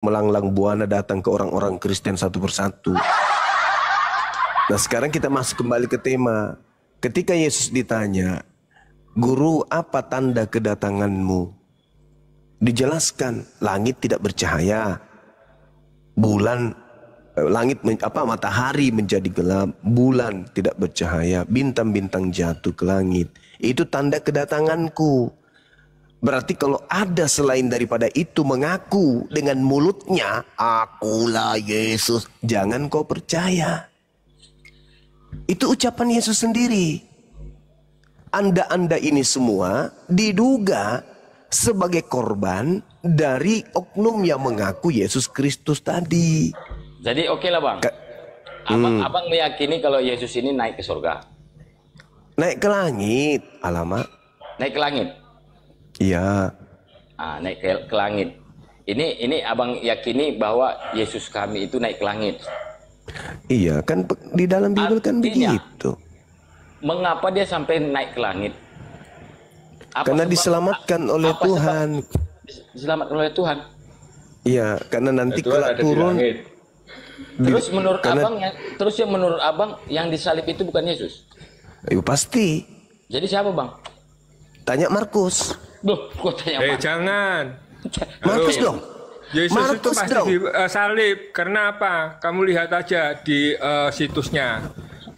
melanglang buana datang ke orang-orang Kristen satu persatu. Nah sekarang kita masuk kembali ke tema. Ketika Yesus ditanya, Guru, apa tanda kedatanganmu? Dijelaskan, langit tidak bercahaya, bulan, matahari menjadi gelap, bulan tidak bercahaya, bintang-bintang jatuh ke langit. Itu tanda kedatanganku. Berarti kalau ada selain daripada itu mengaku dengan mulutnya, akulah Yesus, jangan kau percaya. Itu ucapan Yesus sendiri. Anda-anda ini semua diduga sebagai korban dari oknum yang mengaku Yesus Kristus tadi. Jadi oke lah Bang. Abang meyakini kalau Yesus ini naik ke surga. Naik ke langit, alamak. Naik ke langit. Iya. Naik ke langit. Ini abang yakini bahwa Yesus kami itu naik ke langit. Iya, kan di dalam Bible kan begitu. Mengapa dia sampai naik ke langit? Karena diselamatkan oleh Tuhan. Diselamatkan oleh Tuhan. Iya, karena nanti kalau turun. Terus menurut abang, yang disalib itu bukan Yesus? Ayo pasti. Jadi siapa Bang? Tanya Markus. Duh, kok tanya Markus? Jangan. Markus dong. Yesus Markus itu pasti disalib. Karena apa? Kamu lihat aja di situsnya.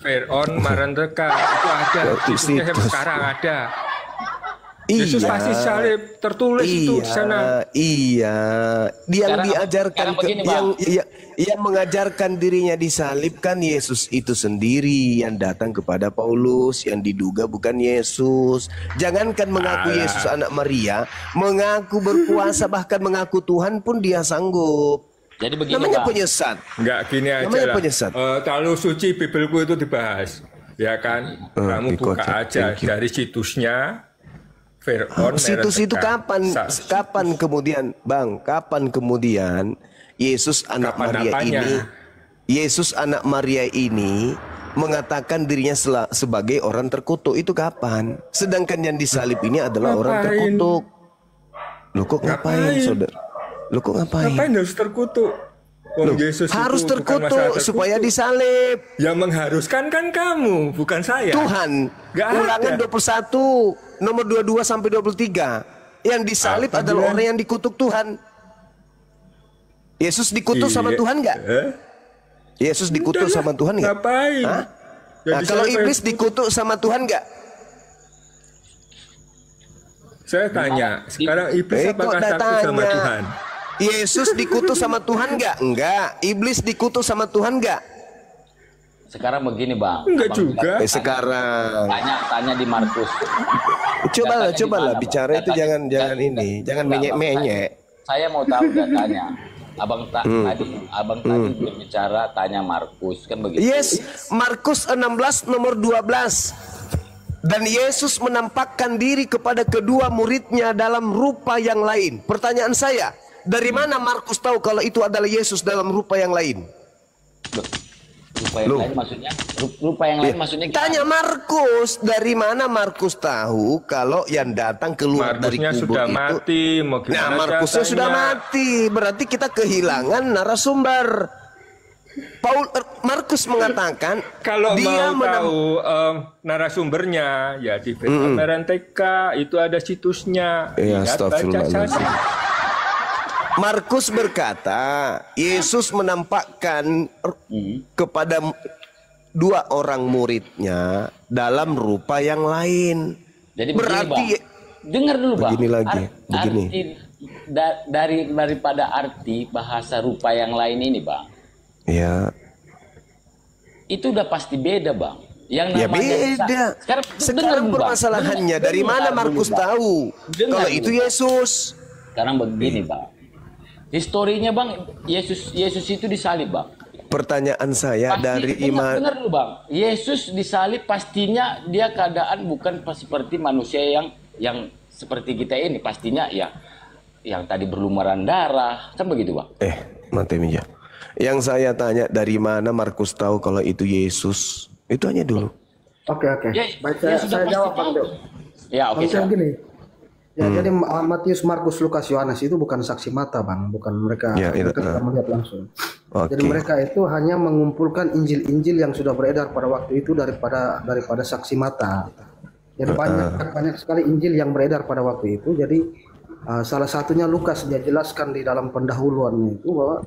Fir'aun Marandeka itu ada. Situsnya sekarang ada. Yesus pasti salib, tertulis itu di sana. Iya, yang diajarkan yang mengajarkan dirinya disalib kan Yesus itu sendiri yang datang kepada Paulus yang diduga bukan Yesus. Jangankan mengaku Yesus anak Maria, mengaku berkuasa bahkan mengaku Tuhan pun dia sanggup. Jadi begini namanya Bang. penyesat. Enggak gini aja lah. Terlalu suci Bibelku itu dibahas, ya kan? Kamu buka aja dari situsnya. Situs itu kapan kemudian Bang, kapan kemudian Yesus anak Maria ini mengatakan dirinya sebagai orang terkutuk? Itu kapan? Sedangkan yang disalib ini adalah orang terkutuk. Loh kok ngapain saudara? Loh kok ngapain? Ngapain harus terkutuk? Yesus harus terkutuk supaya disalib. Yang mengharuskan kan kamu, bukan saya. Tuhan. Ulangan 21 nomor 22 sampai 23. Yang disalib adalah orang yang dikutuk Tuhan. Yesus dikutuk sama Tuhan enggak? Yesus dikutuk sama Tuhan enggak? Ngapain? Nah, kalau iblis dikutuk sama Tuhan enggak? Saya tanya, sekarang iblis apakah takut sama Tuhan? Yesus dikutuk sama Tuhan enggak? Enggak. Iblis dikutuk sama Tuhan enggak? Sekarang begini Bang. Enggak juga. Sekarang. Tanya di Markus. Cobalah bicara itu jangan menyek-menyek. Saya mau tahu datanya. Abang tadi berbicara tanya Markus kan begitu. Yes, Markus 16 nomor 12. Dan Yesus menampakkan diri kepada kedua muridnya dalam rupa yang lain. Pertanyaan saya, dari mana Markus tahu kalau itu adalah Yesus dalam rupa yang lain? Rupa yang lain maksudnya? Rupa yang lain maksudnya gimana? Tanya Markus, dari mana Markus tahu kalau yang datang keluar dari kubur sudah itu mati, mau gimana? Nah, Markusnya sudah mati, berarti kita kehilangan narasumber. Markus mengatakan kalau dia mau tahu narasumbernya ya di Marandeka itu ada situsnya. Ya, astagfirullahaladzim. Markus berkata, Yesus menampakkan kepada dua orang muridnya dalam rupa yang lain. Jadi berarti dengar dulu Bang. Begini lagi, begini. Daripada arti bahasa rupa yang lain ini Bang. Ya. Itu udah pasti beda Bang. Yang namanya beda. Sekarang permasalahannya dari mana Markus tahu kalau itu Yesus? Sekarang begini Bang. Historinya Bang, Yesus itu disalib Bang. Pertanyaan saya dari iman. Dengar dulu Bang. Yesus disalib pastinya dia keadaan bukan seperti manusia yang seperti kita ini, pastinya ya yang tadi berlumuran darah, kan begitu Bang? Mantap ya. Yang saya tanya dari mana Markus tahu kalau itu Yesus? Itu hanya dulu. Oke. Ya, Baik, saya jawab Bang Dok. Ya, oke. Gini, Ya, jadi Matius, Markus, Lukas, Yohanes itu bukan saksi mata, Bang, bukan mereka Ya, mereka tidak melihat langsung. Oke. Jadi mereka itu hanya mengumpulkan Injil-Injil yang sudah beredar pada waktu itu daripada saksi mata. Jadi banyak sekali Injil yang beredar pada waktu itu. Jadi salah satunya Lukas, dia jelaskan di dalam pendahuluannya itu bahwa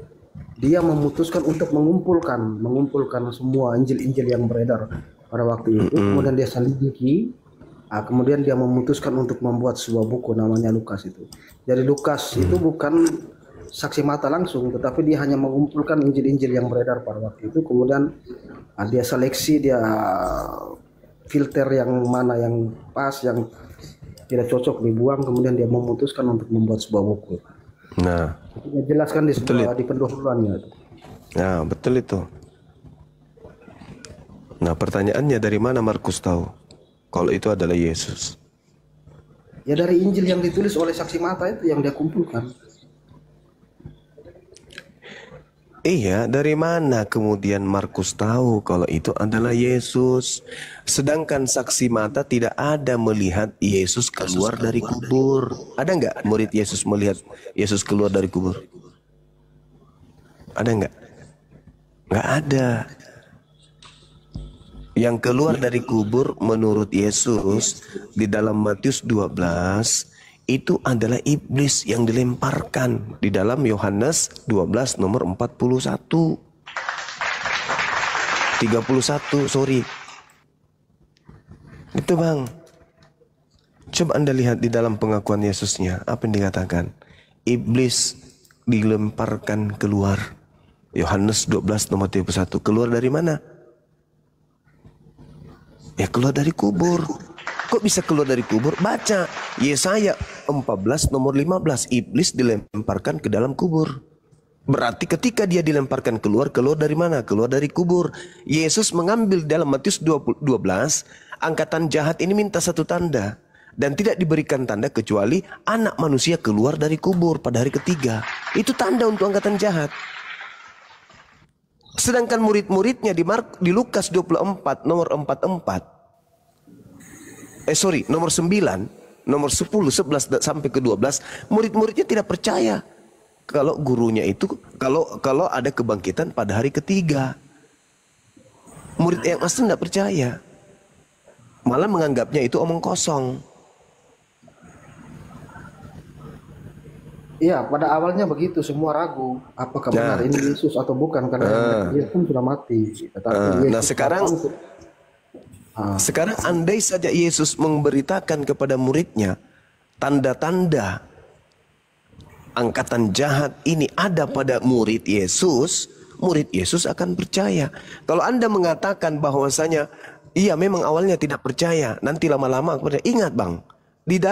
dia memutuskan untuk mengumpulkan semua Injil-Injil yang beredar pada waktu itu. Kemudian dia selidiki. Kemudian dia memutuskan untuk membuat sebuah buku namanya Lukas itu. Jadi Lukas itu bukan saksi mata langsung, tetapi dia hanya mengumpulkan Injil-Injil yang beredar pada waktu itu. Kemudian dia seleksi, dia filter yang mana yang pas, yang tidak cocok dibuang. Kemudian dia memutuskan untuk membuat sebuah buku. Nah, Dia jelaskan di pendahuluannya itu. nah betul itu. Nah, pertanyaannya dari mana Markus tahu kalau itu adalah Yesus? Ya dari Injil yang ditulis oleh saksi mata itu yang dia kumpulkan. Iya, dari mana kemudian Markus tahu kalau itu adalah Yesus? Sedangkan saksi mata tidak ada melihat Yesus keluar dari kubur. Ada nggak murid Yesus melihat Yesus keluar dari kubur? Ada nggak? Nggak ada. Yang keluar dari kubur menurut Yesus di dalam Matius 12 itu adalah iblis yang dilemparkan di dalam Yohanes 12 nomor 41. 31, sorry. Itu Bang. Coba Anda lihat di dalam pengakuan Yesusnya, apa yang dikatakan? Iblis dilemparkan keluar. Yohanes 12 nomor 31. Keluar dari mana? Ya keluar dari kubur. Kok bisa keluar dari kubur? Baca Yesaya 14 nomor 15. Iblis dilemparkan ke dalam kubur. Berarti ketika dia dilemparkan keluar dari mana? Keluar dari kubur. Yesus mengambil dalam Matius 12, angkatan jahat ini minta satu tanda. Dan tidak diberikan tanda kecuali anak manusia keluar dari kubur pada hari ketiga. Itu tanda untuk angkatan jahat. Sedangkan murid-muridnya di Lukas 24 nomor 44. Nomor 9, nomor 10, 11 sampai ke 12, murid-muridnya tidak percaya kalau gurunya itu kalau ada kebangkitan pada hari ketiga. Murid yang asli tidak percaya. Malah menganggapnya itu omong kosong. Iya, pada awalnya begitu, semua ragu apakah benar ini Yesus atau bukan, karena dia pun sudah mati. Nah sekarang andai saja Yesus memberitakan kepada muridnya tanda-tanda angkatan jahat ini ada pada murid Yesus akan percaya. Kalau Anda mengatakan bahwasanya iya memang awalnya tidak percaya, nanti lama-lama percaya. Ingat Bang, di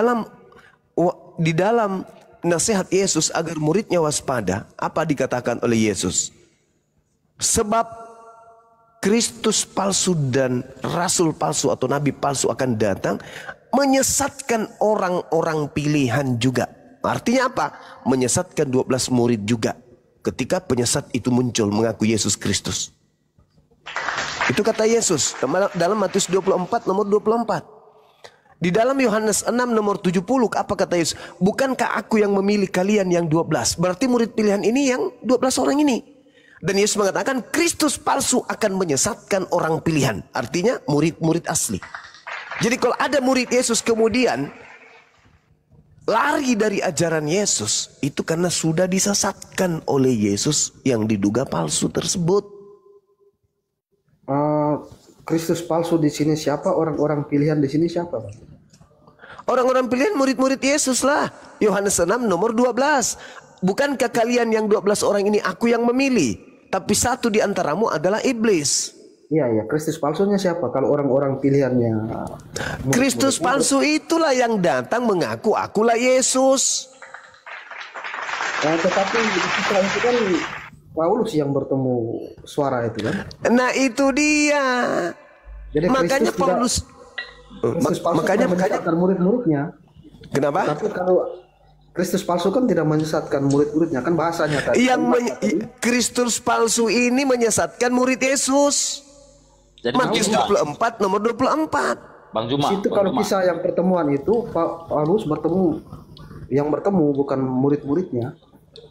dalam nasihat Yesus agar muridnya waspada, apa dikatakan oleh Yesus? Sebab Kristus palsu dan rasul palsu atau nabi palsu akan datang menyesatkan orang-orang pilihan juga. Artinya apa? Menyesatkan 12 murid juga ketika penyesat itu muncul mengaku Yesus Kristus. Itu kata Yesus dalam Matius 24 nomor 24. Di dalam Yohanes 6 nomor 70 apa kata Yesus? Bukankah aku yang memilih kalian yang 12? Berarti murid pilihan ini yang 12 orang ini. Dan Yesus mengatakan Kristus palsu akan menyesatkan orang pilihan. Artinya murid-murid asli. Jadi kalau ada murid Yesus kemudian lari dari ajaran Yesus, itu karena sudah disesatkan oleh Yesus yang diduga palsu tersebut. Kristus palsu di sini siapa? Orang-orang pilihan di sini siapa? Orang-orang pilihan murid-murid Yesus lah. Yohanes 6 nomor 12. Bukankah kalian yang 12 orang ini aku yang memilih? Tapi satu di antaramu adalah iblis. Iya, Kristus palsunya siapa? Kalau orang-orang pilihannya Kristus palsu itulah yang datang mengaku akulah Yesus. Tetapi itu kan Paulus yang bertemu suara itu kan. Nah itu dia. Jadi makanya Paulus makanya murid-muridnya. Kenapa? Tapi kalau Kristus palsu kan tidak menyesatkan murid-muridnya, kan bahasanya tadi. Kristus palsu ini menyesatkan murid Yesus. Matius 24 nomor 24. Bang Juma. Situ kalau kisah yang pertemuan itu Paulus bertemu, yang bertemu bukan murid-muridnya.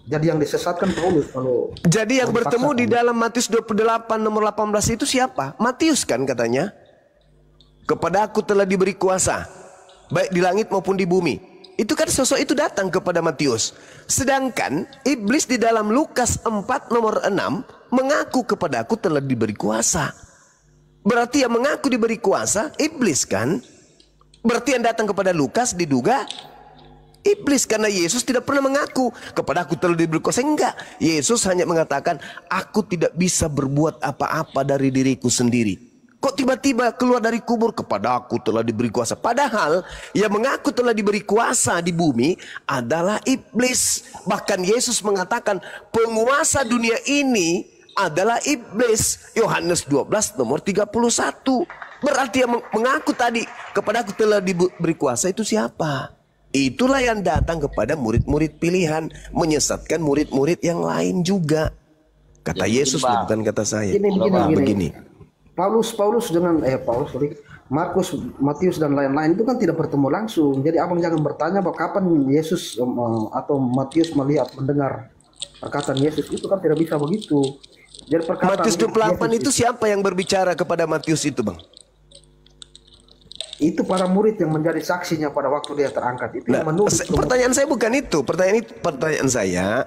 Jadi yang disesatkan Paulus kalau. Jadi yang bertemu di dalam Matius 28 nomor 18 itu siapa? Matius kan katanya. Kepada aku telah diberi kuasa, baik di langit maupun di bumi. Itu kan sosok itu datang kepada Matius. Sedangkan iblis di dalam Lukas 4 nomor 6 mengaku kepada aku telah diberi kuasa. Berarti yang mengaku diberi kuasa iblis kan? Berarti yang datang kepada Lukas diduga iblis, karena Yesus tidak pernah mengaku kepada aku telah diberi kuasa. Enggak, Yesus hanya mengatakan aku tidak bisa berbuat apa-apa dari diriku sendiri. Kok tiba-tiba keluar dari kubur kepada aku telah diberi kuasa? Padahal yang mengaku telah diberi kuasa di bumi adalah iblis. Bahkan Yesus mengatakan penguasa dunia ini adalah iblis. Yohanes 12 nomor 31. Berarti yang mengaku tadi kepada aku telah diberi kuasa itu siapa? Itulah yang datang kepada murid-murid pilihan, menyesatkan murid-murid yang lain juga. Kata Ya, Yesus, begini, bukan kata saya. Begini. Paulus dengan Markus, Matius dan lain-lain itu kan tidak bertemu langsung. Jadi abang jangan bertanya bahwa kapan Yesus atau Matius mendengar perkataan Yesus, itu kan tidak bisa begitu. Jadi Matius 28 itu siapa yang berbicara kepada Matius itu, Bang? Itu para murid yang menjadi saksinya pada waktu dia terangkat itu. Nah, pertanyaan saya bukan itu. Pertanyaan saya,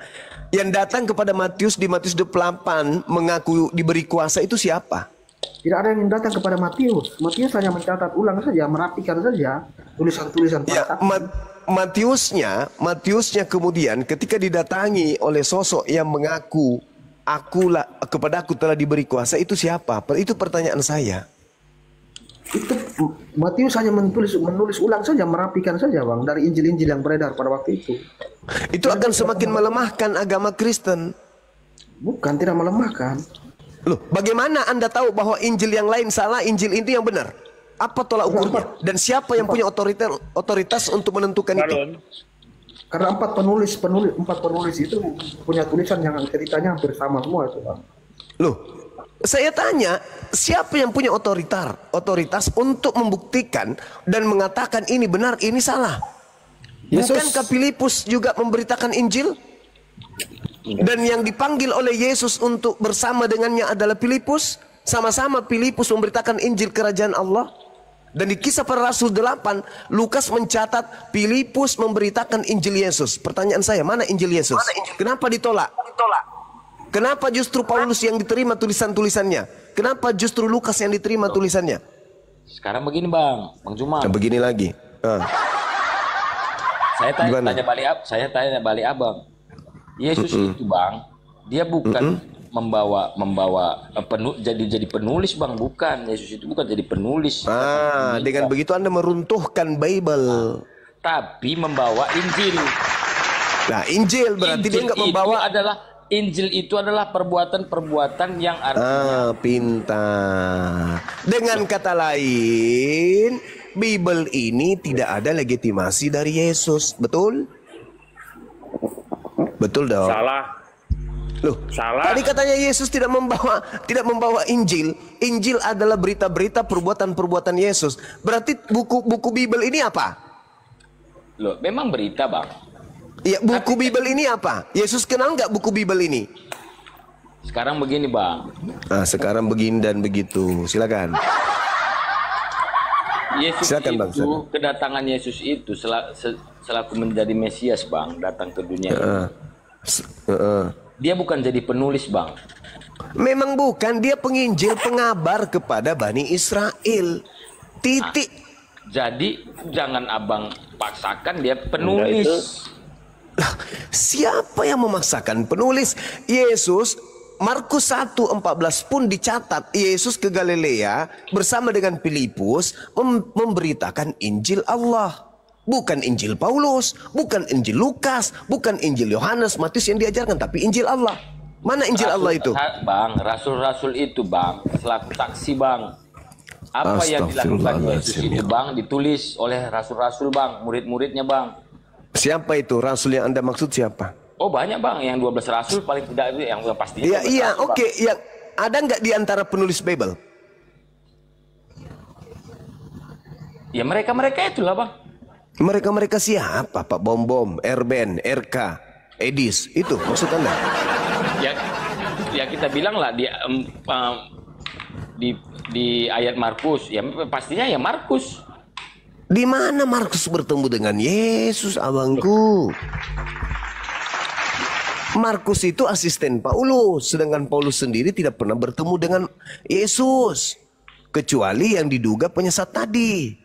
yang datang kepada Matius di Matius 28 mengaku diberi kuasa itu siapa? Tidak ada yang datang kepada Matius. Matius hanya mencatat ulang saja, merapikan saja tulisan-tulisan para Matiusnya kemudian ketika didatangi oleh sosok yang mengaku kepada aku telah diberi kuasa, itu siapa? Itu pertanyaan saya. Itu Matius hanya menulis ulang saja, merapikan saja, Bang, dari Injil-Injil yang beredar pada waktu itu. Itu akan semakin melemahkan agama Kristen. Bukan, tidak melemahkan. Loh, bagaimana Anda tahu bahwa Injil yang lain salah, Injil ini yang benar? Apa tolak ukurnya? Dan siapa yang punya otoritas untuk menentukan itu? Karena empat penulis itu punya tulisan yang ceritanya hampir sama semua itu, Bang. Loh, saya tanya, siapa yang punya otoritas untuk membuktikan dan mengatakan ini benar, ini salah? Bukankah Filipus juga memberitakan Injil? Dan yang dipanggil oleh Yesus untuk bersama dengannya adalah Filipus. Sama-sama Filipus memberitakan Injil kerajaan Allah. Dan di Kisah Para Rasul 8, Lukas mencatat Filipus memberitakan Injil Yesus. Pertanyaan saya, mana Injil Yesus? Kenapa ditolak? Kenapa justru Paulus yang diterima tulisan-tulisannya? Kenapa justru Lukas yang diterima tulisannya? Sekarang begini, Bang Juma. Begini lagi. Saya tanya balik abang. Yesus itu, Bang, dia bukan membawa jadi penulis, Bang, bukan. Yesus itu bukan jadi penulis. Dengan begitu Anda meruntuhkan Bible. Tapi membawa Injil. Nah, Injil berarti dia nggak membawa. Injil itu adalah perbuatan-perbuatan yang artinya pintar. Dengan kata lain, Bible ini tidak ada legitimasi dari Yesus, betul? Betul dong. Salah. Loh, salah. Tadi katanya Yesus tidak membawa Injil. Injil adalah berita-berita perbuatan-perbuatan Yesus. Berarti buku Bible ini apa? Loh, memang berita, Bang. Ya, buku Bible ini apa? Yesus kenal nggak buku Bible ini? Sekarang begini, Bang. Sekarang begini dan begitu. Silakan. Kedatangan Yesus itu selaku menjadi Mesias, Bang, datang ke dunia ini. Dia bukan jadi penulis, Bang. Memang bukan, dia penginjil, pengabar kepada Bani Israel. Titik. Jadi jangan abang paksakan dia penulis. Siapa yang memaksakan penulis? Yesus, Markus 1:14 pun dicatat Yesus ke Galilea bersama dengan Filipus memberitakan Injil Allah. Bukan Injil Paulus, bukan Injil Lukas, bukan Injil Yohanes, Matius yang diajarkan, tapi Injil Allah. Mana Injil Allah itu? Bang, rasul-rasul itu, Bang, selaku saksi, Bang. Apa yang dilakukan Yesus itu, Bang, ditulis oleh rasul-rasul, Bang, murid-muridnya, Bang. Siapa itu rasul yang Anda maksud siapa? Oh, banyak, Bang, yang 12 rasul paling tidak itu yang pastinya. Iya, oke. Yang ada nggak di antara penulis Bible? Ya mereka-mereka itulah Bang. Mereka-mereka siapa? Pak Bom, Erben, RK, Edis, itu maksud Anda? Ya kita bilang lah di ayat Markus, ya pastinya ya Markus. Di mana Markus bertemu dengan Yesus, abangku? Markus itu asisten Paulus, sedangkan Paulus sendiri tidak pernah bertemu dengan Yesus, kecuali yang diduga penyesat tadi.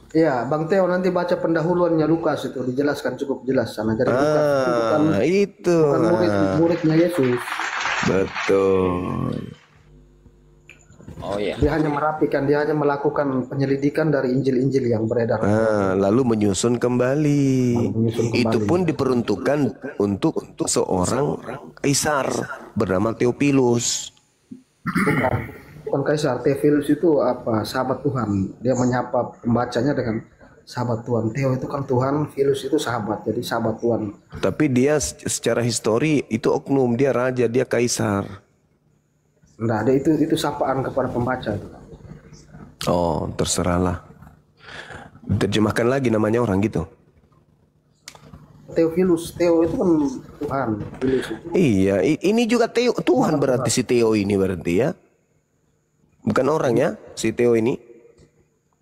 Iya, Bang Teo nanti baca pendahuluannya Lukas itu dijelaskan cukup jelas sana. Jadi bukan murid-muridnya Yesus. Betul. Oh iya. Dia hanya merapikan, dia hanya melakukan penyelidikan dari Injil-Injil yang beredar. Lalu menyusun kembali. Itu pun diperuntukkan untuk seorang kaisar bernama Theophilus. Bukan kaisar, Theophilus itu apa? Sahabat Tuhan. Dia menyapa pembacanya dengan sahabat Tuhan. Theo itu kan Tuhan, Philus itu sahabat, jadi sahabat Tuhan. Tapi dia secara histori itu oknum, dia raja, dia kaisar. Nah, ada itu sapaan kepada pembaca. Oh, terserahlah. Terjemahkan lagi namanya orang gitu. Theophilus, Theo itu kan Tuhan, Philus itu. Iya, ini juga Theo, Tuhan berarti si Theo ini berarti ya. Bukan orang ya, si Theo ini.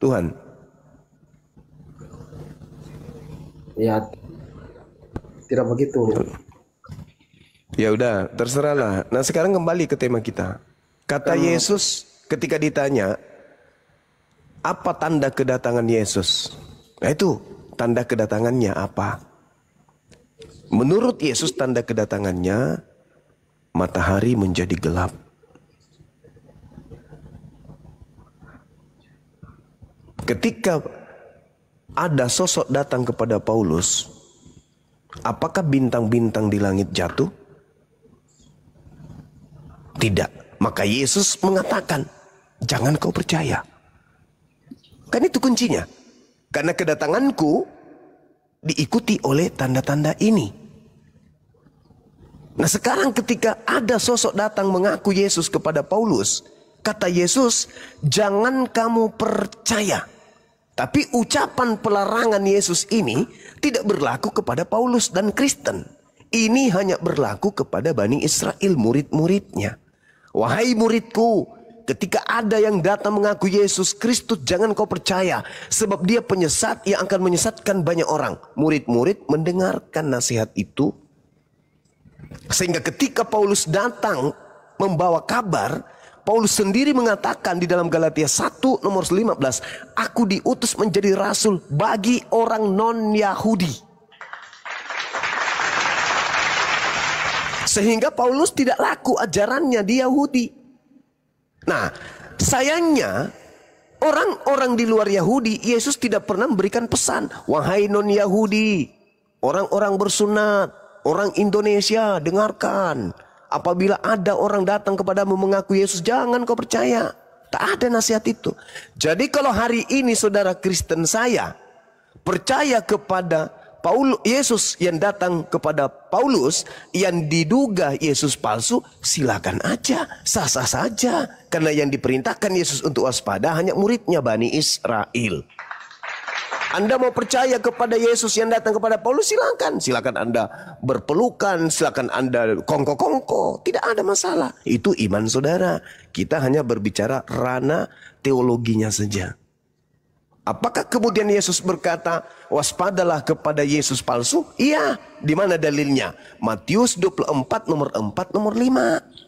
Tuhan. Ya, tidak begitu. Ya udah, terserahlah. Nah, sekarang kembali ke tema kita. Kata Yesus ketika ditanya, apa tanda kedatangan Yesus? Nah itu, tanda kedatangannya apa? Menurut Yesus tanda kedatangannya, matahari menjadi gelap. Ketika ada sosok datang kepada Paulus, apakah bintang-bintang di langit jatuh? Tidak. Maka Yesus mengatakan, jangan kau percaya. Kan itu kuncinya. Karena kedatanganku diikuti oleh tanda-tanda ini. Nah sekarang ketika ada sosok datang mengaku Yesus kepada Paulus, kata Yesus, jangan kamu percaya. Tapi ucapan pelarangan Yesus ini tidak berlaku kepada Paulus dan Kristen. Ini hanya berlaku kepada Bani Israel, murid-muridnya. Wahai muridku, ketika ada yang datang mengaku Yesus Kristus, jangan kau percaya. Sebab dia penyesat yang akan menyesatkan banyak orang. Murid-murid mendengarkan nasihat itu. Sehingga ketika Paulus datang membawa kabar, Paulus sendiri mengatakan di dalam Galatia 1 nomor 15, aku diutus menjadi rasul bagi orang non-Yahudi. Sehingga Paulus tidak laku ajarannya di Yahudi. Nah, sayangnya orang-orang di luar Yahudi, Yesus tidak pernah memberikan pesan, wahai non-Yahudi, orang-orang bersunat, orang Indonesia, dengarkan. Apabila ada orang datang kepadamu mengaku Yesus, jangan kau percaya. Tak ada nasihat itu. Jadi kalau hari ini saudara Kristen saya percaya kepada Yesus yang datang kepada Paulus, yang diduga Yesus palsu, silakan aja, sah-sah saja. Karena yang diperintahkan Yesus untuk waspada hanya muridnya Bani Israel. Anda mau percaya kepada Yesus yang datang kepada Paulus, silakan. Silakan Anda berpelukan, silakan Anda kongko-kongko. Tidak ada masalah. Itu iman saudara. Kita hanya berbicara ranah teologinya saja. Apakah kemudian Yesus berkata, waspadalah kepada Yesus palsu? Iya. Di mana dalilnya? Matius 24 nomor 4 nomor 5.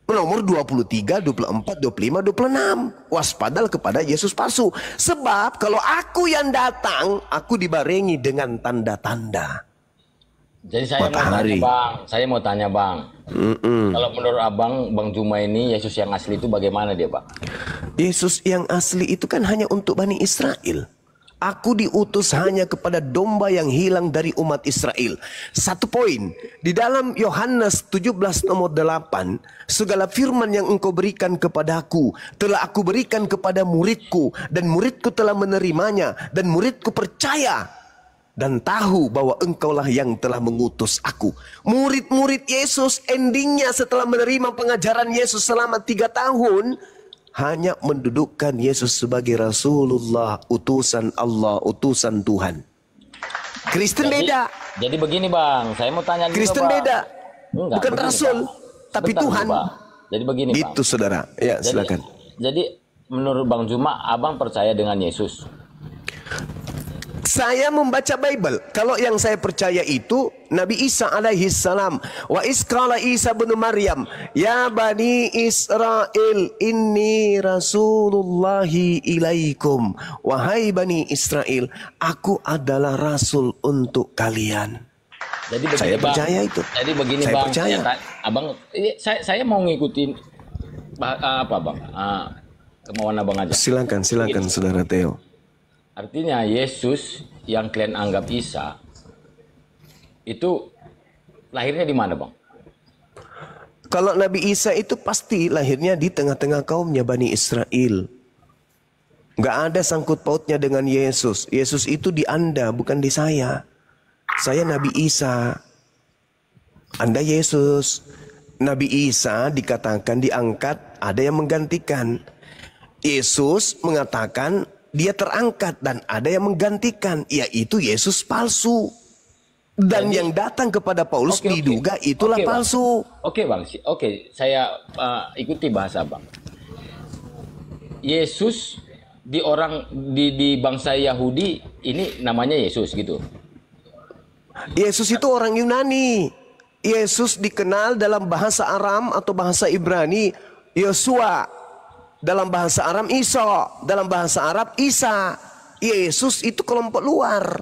Nomor 23, 24, 25, 26. Waspadalah kepada Yesus palsu. Sebab kalau aku yang datang, aku dibarengi dengan tanda-tanda. Jadi saya mau tanya bang. Kalau menurut abang, Bang Juma ini, Yesus yang asli itu bagaimana dia Pak? Yesus yang asli itu kan hanya untuk Bani Israel. Aku diutus hanya kepada domba yang hilang dari umat Israel. Satu poin. Di dalam Yohanes 17 nomor 8. Segala firman yang engkau berikan kepadaku, telah aku berikan kepada muridku. Dan muridku telah menerimanya. Dan muridku percaya. Dan tahu bahwa engkaulah yang telah mengutus aku. Murid-murid Yesus endingnya setelah menerima pengajaran Yesus selama 3 tahun. hanya mendudukkan Yesus sebagai Rasulullah, utusan Allah, utusan Tuhan. Kristen beda. Jadi begini Bang, saya mau tanya juga, Kristen Bang. beda. Enggak, Bukan begini, Rasul, Bang. tapi Sebentar Tuhan. dulu, Bang. Jadi begini Bang. Itu saudara. Ya, silakan. Jadi menurut Bang Juma, abang percaya dengan Yesus? Saya membaca Bible. Kalau yang saya percaya itu Nabi Isa alaihi salam. Wa isqala Isa bin Maryam, ya bani Israel, inni rasulullahi ilaikum. Wahai bani Israel, aku adalah rasul untuk kalian. Jadi begini, Saya Bang. percaya itu. Jadi begini Saya Bang, percaya. Abang, saya mau ngikutin apa Bang? Kemauan abang aja. Silakan saudara Theo. Artinya Yesus yang kalian anggap Isa itu lahirnya di mana, Bang? Kalau Nabi Isa itu pasti lahirnya di tengah-tengah kaumnya Bani Israel. Nggak ada sangkut pautnya dengan Yesus. Yesus itu di Anda, bukan di saya. Saya Nabi Isa. Anda Yesus. Nabi Isa dikatakan diangkat, ada yang menggantikan. Yesus mengatakan dia terangkat dan ada yang menggantikan, yaitu Yesus palsu. Dan yang datang kepada Paulus diduga itulah palsu. Oke Bang, saya ikuti bahasa Bang. Yesus di bangsa Yahudi ini namanya Yesus gitu. Yesus itu orang Yunani. Yesus dikenal dalam bahasa Aram atau bahasa Ibrani Yosua. Dalam bahasa Aram Isa, dalam bahasa Arab Isa. Yesus itu kelompok luar.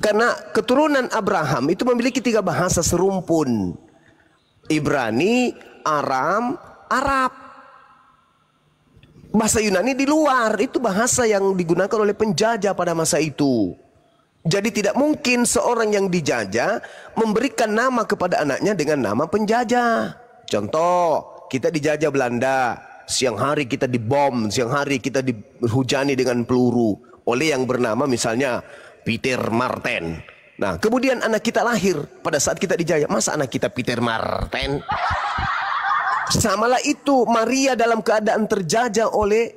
Karena keturunan Abraham itu memiliki 3 bahasa serumpun. Ibrani, Aram, Arab. Bahasa Yunani di luar, itu bahasa yang digunakan oleh penjajah pada masa itu. Jadi tidak mungkin seorang yang dijajah memberikan nama kepada anaknya dengan nama penjajah. Contoh, kita dijajah Belanda, siang hari kita dibom, siang hari kita dihujani dengan peluru oleh yang bernama misalnya Peter Martin. Nah, kemudian anak kita lahir pada saat kita dijajah. Masa anak kita Peter Martin? Samalah itu Maria dalam keadaan terjajah oleh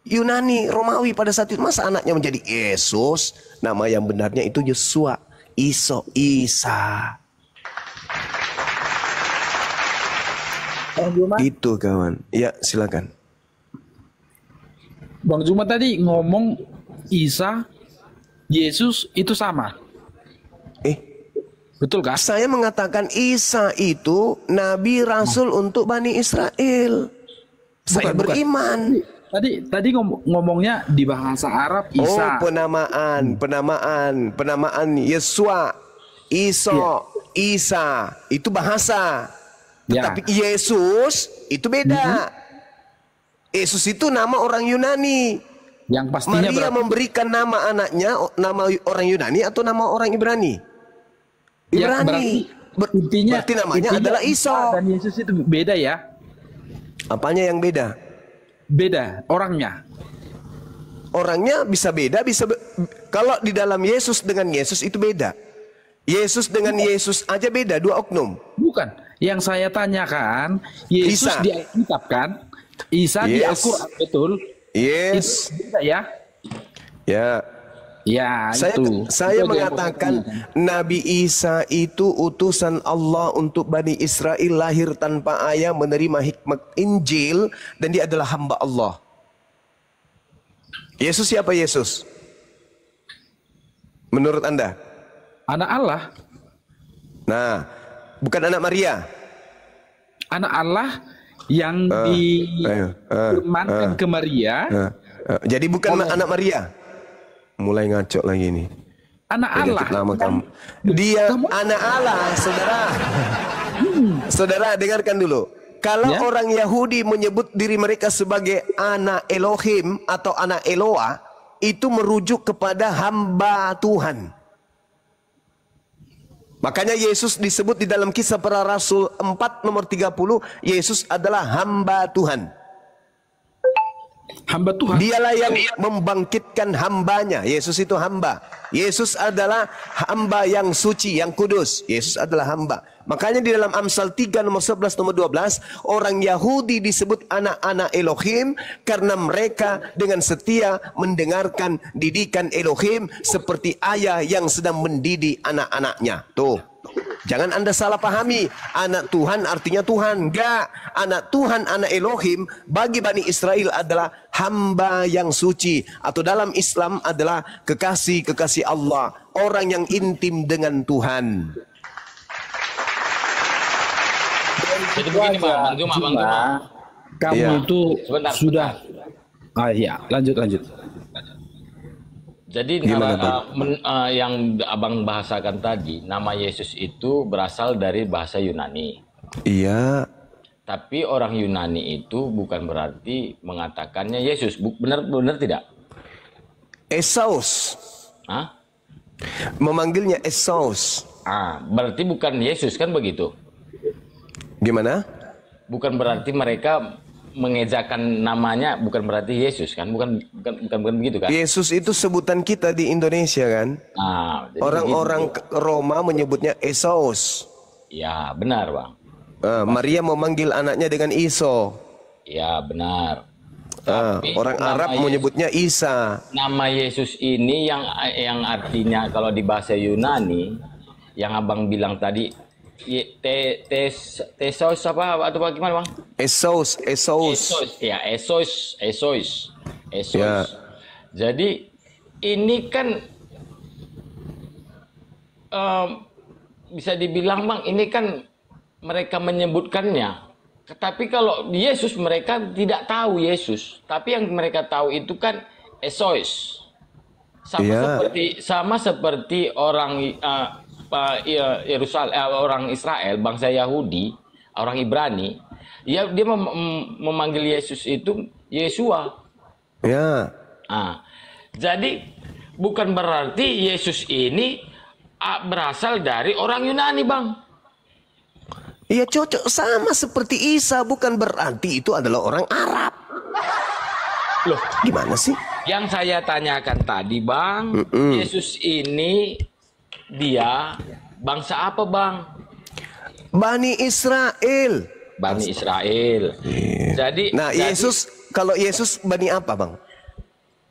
Yunani, Romawi pada saat itu. Masa anaknya menjadi Yesus? Nama yang benarnya itu Yosua, Isa. Itu kawan. Ya silakan. Bang Juma tadi ngomong Isa, Yesus itu sama. Betul kah? Saya mengatakan Isa itu Nabi Rasul untuk Bani Israel. Saya beriman. Tadi ngomongnya di bahasa Arab Isa. Oh, penamaan Yesua, Isa itu bahasa. Tetapi Yesus itu beda. Yesus itu nama orang Yunani. Yang pastinya Maria memberikan nama anaknya nama orang Yunani atau nama orang Ibrani? Ibrani. Berarti namanya adalah Isa. Dan Yesus itu beda ya? Apanya yang beda? Beda orangnya. Orangnya bisa beda, kalau di dalam Yesus dengan Yesus itu beda. Yesus dengan Yesus aja beda, 2 oknum. Bukan. Yang saya tanyakan, Yesus Isa. di Alkitab kan? Isa di Al-Quran, betul? Yes. Itu beda ya? Ya. Ya, Saya itu mengatakan Nabi Isa itu utusan Allah untuk Bani Israel, lahir tanpa ayah, menerima hikmat Injil, dan dia adalah hamba Allah. Yesus siapa Yesus? Menurut Anda? Anak Allah. Nah, bukan anak Maria. Anak Allah yang difirmankan ke Maria. Jadi bukan anak Maria. Mulai ngaco lagi nih. Anak Allah. Nama kamu. Dia anak Allah, saudara. Saudara, dengarkan dulu. Kalau orang Yahudi menyebut diri mereka sebagai anak Elohim atau anak Eloa, itu merujuk kepada hamba Tuhan. Makanya Yesus disebut di dalam Kisah Para Rasul 4 nomor 30, Yesus adalah hamba Tuhan. Hamba Tuhan. Dialah yang membangkitkan hambanya. Yesus itu hamba. Yesus adalah hamba yang suci, yang kudus. Yesus adalah hamba. Makanya di dalam Amsal 3 nomor 11 nomor 12, orang Yahudi disebut anak-anak Elohim karena mereka dengan setia mendengarkan didikan Elohim seperti ayah yang sedang mendidik anak-anaknya. Tuh. Jangan Anda salah pahami, anak Tuhan artinya Tuhan. Enggak, anak Tuhan, anak Elohim bagi Bani Israel adalah hamba yang suci. Atau dalam Islam adalah kekasih-kekasih Allah, orang yang intim dengan Tuhan. Jadi begini Bang Juma. Kamu Iya. itu Sebentar, sudah. Ah iya, lanjut. Jadi yang Abang bahasakan tadi, nama Yesus itu berasal dari bahasa Yunani. Iya. Tapi orang Yunani itu bukan berarti mengatakannya Yesus. Benar tidak? Esaus. Hah? Memanggilnya Esaus. Berarti bukan Yesus kan begitu? Gimana? Bukan berarti mereka mengejakan namanya, bukan berarti Yesus kan? Bukan begitu kan? Yesus itu sebutan kita di Indonesia kan? Jadi Orang-orang Roma menyebutnya Esaus. Ya, benar, Bang. Maria memanggil anaknya dengan Iso. Ya, benar. Orang Arab menyebutnya Isa. Nama Yesus ini yang artinya kalau di bahasa Yunani, yang Abang bilang tadi, Tesos apa atau bagaimana Bang? Esaus. Ya, Esos. Ya. Jadi ini kan bisa dibilang Bang, ini kan mereka menyebutkannya. Tapi kalau Yesus mereka tidak tahu Yesus, tapi yang mereka tahu itu kan Esos. Sama seperti orang orang Israel, bangsa Yahudi, orang Ibrani, dia memanggil Yesus itu Yesua. Ya. Jadi bukan berarti Yesus ini berasal dari orang Yunani, Bang. Iya, cocok sama seperti Isa, bukan berarti itu adalah orang Arab. Loh, gimana sih? Yang saya tanyakan tadi, Bang, Yesus ini dia bangsa apa, Bang? Bani Israel. Bani Israel. Jadi, Yesus, kalau Yesus Bani apa, Bang?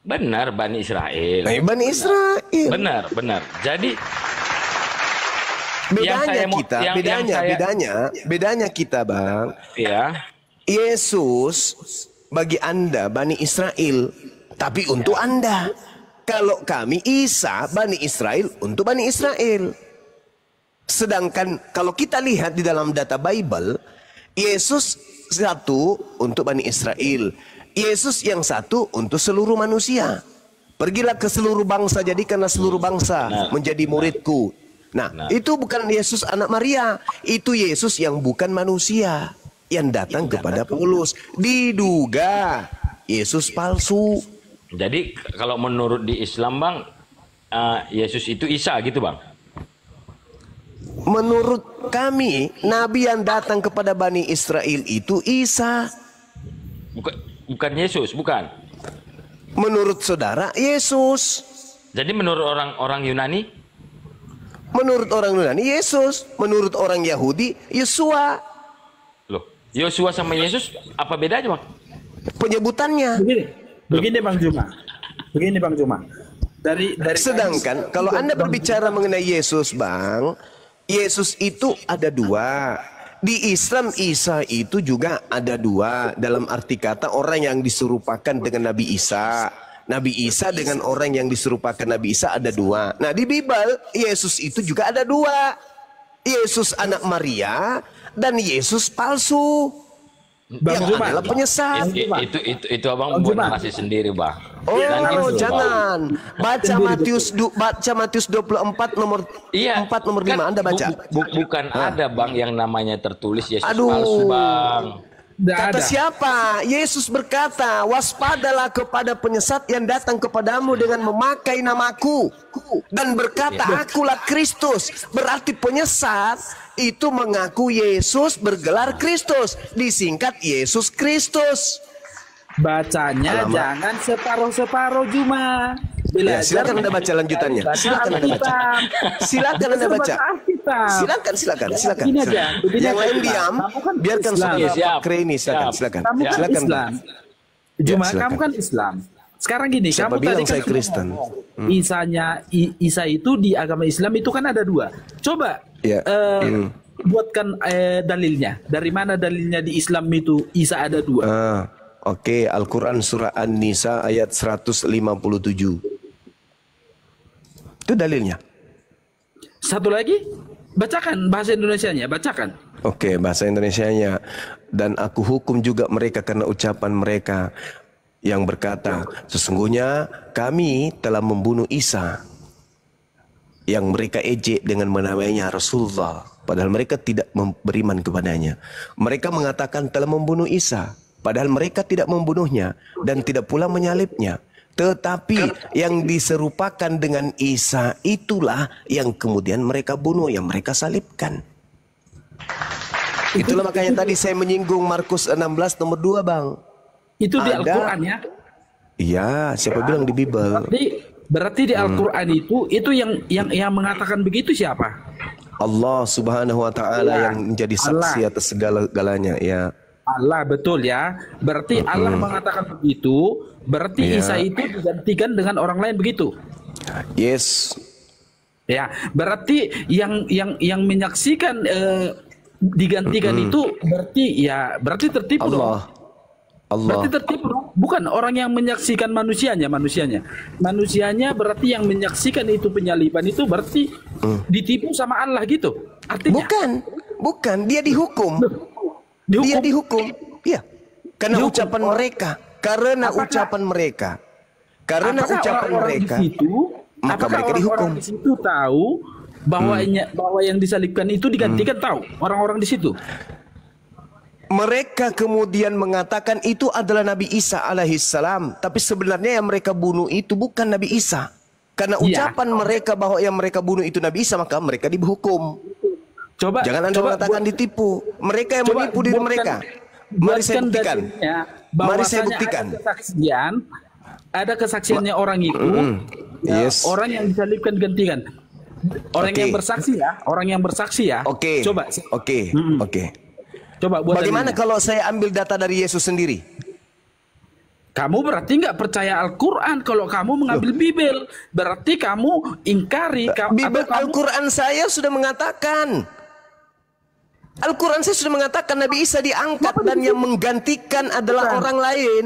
Benar, Bani Israel. Bani Israel. Benar. Jadi bedanya kita, Bang. Ya. Yesus bagi Anda Bani Israel, tapi untuk Anda. Kalau kami Isa Bani Israel untuk Bani Israel. Sedangkan kalau kita lihat di dalam data Bible, Yesus satu untuk Bani Israel, Yesus yang satu untuk seluruh manusia. Pergilah ke seluruh bangsa, jadikanlah seluruh bangsa menjadi muridku. Itu bukan Yesus anak Maria, itu Yesus yang bukan manusia yang datang kepada Paulus. Diduga Yesus palsu. Jadi kalau menurut di Islam, Bang, Yesus itu Isa gitu, Bang? Menurut kami, Nabi yang datang kepada Bani Israel itu Isa. Bukan Yesus, bukan? Menurut saudara, Yesus. Jadi menurut orang Yunani? Menurut orang Yunani, Yesus. Menurut orang Yahudi, Yesua. Loh, Yosua sama Yesus apa bedanya, Bang? Penyebutannya. Begini Bang Juma. Dari Sedangkan kalau Anda berbicara mengenai Yesus, Bang, Yesus itu ada dua. Di Islam Isa itu juga ada dua. Dalam arti kata orang yang diserupakan dengan Nabi Isa. Nabi Isa dengan orang yang diserupakan Nabi Isa ada dua. Nah di Bible Yesus itu juga ada dua. Yesus anak Maria dan Yesus palsu. Bang Juma adalah penyesat. Itu Abang buat narasi sendiri, Bang. Jangan. Baca Matius 24 nomor 4 nomor 5 Anda baca. Bukan ada, Bang, yang namanya tertulis Yesus palsu, Bang. Kata siapa? Yesus berkata, waspadalah kepada penyesat yang datang kepadamu dengan memakai namaku dan berkata, akulah Kristus. Berarti penyesat itu mengaku Yesus bergelar Kristus, disingkat Yesus Kristus. bacanya jangan separuh-separuh Juma. Ya, silakan Anda baca lanjutannya. Silakan Anda baca. Silakan Anda baca. Silakan. Begini aja. Yang lain diam. Biarkan saudara Fakri ini. Silakan. Kamu kan Islam. Juma, kamu kan Islam. Sekarang gini, siapa kamu bilang tadi saya Kristen? Isa itu di agama Islam itu kan ada 2. Coba buatkan dalilnya. Dari mana dalilnya di Islam itu Isa ada 2? Oke, Al-Quran surah An-Nisa ayat 157. Itu dalilnya. Satu lagi, bacakan bahasa Indonesianya, bacakan. Oke, bahasa Indonesianya. Dan aku hukum juga mereka karena ucapan mereka yang berkata, sesungguhnya kami telah membunuh Isa, yang mereka ejek dengan menamainya Rasulullah, padahal mereka tidak beriman kepadanya. Mereka mengatakan telah membunuh Isa, padahal mereka tidak membunuhnya dan tidak pula menyalibnya. Tetapi yang diserupakan dengan Isa itulah yang kemudian mereka bunuh, yang mereka salibkan. Itulah makanya tadi saya menyinggung Markus 16 nomor 2, Bang. Itu di Al-Quran ya? Iya, siapa bilang di Bible? Berarti di Al-Quran itu yang mengatakan begitu siapa? Allah Subhanahu wa taala yang menjadi saksi atas segala-galanya, ya. Allah, betul ya. Berarti Allah mengatakan begitu, berarti Isa itu digantikan dengan orang lain begitu. Yes. Ya, berarti yang menyaksikan digantikan itu berarti tertipu dong. Berarti tertipu dong. Bukan orang yang menyaksikan manusianya. Manusianya berarti yang menyaksikan itu penyaliban itu berarti ditipu sama Allah gitu. Artinya bukan, dia dihukum. Dia dihukum. Iya. Karena dihukum. ucapan mereka. Karena ucapan mereka. Maka mereka dihukum. Orang di situ tahu bahwa yang disalibkan itu digantikan, tahu orang-orang di situ. Mereka kemudian mengatakan itu adalah Nabi Isa alaihissalam, tapi sebenarnya yang mereka bunuh itu bukan Nabi Isa. Karena ucapan mereka bahwa yang mereka bunuh itu Nabi Isa, maka mereka dihukum. Jangan Anda mengatakan ditipu. Mereka yang menipu diri mereka. Mari saya buktikan. Mari saya buktikan. Ada kesaksiannya orang itu. Orang yang disalibkan gantikan. Orang yang bersaksi ya. Oke. Coba. Oke. Coba buat bagaimana kalau saya ambil data dari Yesus sendiri? Kamu berarti nggak percaya Al-Quran. Kalau kamu mengambil Bible, berarti kamu ingkari. Al-Quran saya sudah mengatakan. Al-Quran saya sudah mengatakan Nabi Isa diangkat dan yang menggantikan adalah orang lain.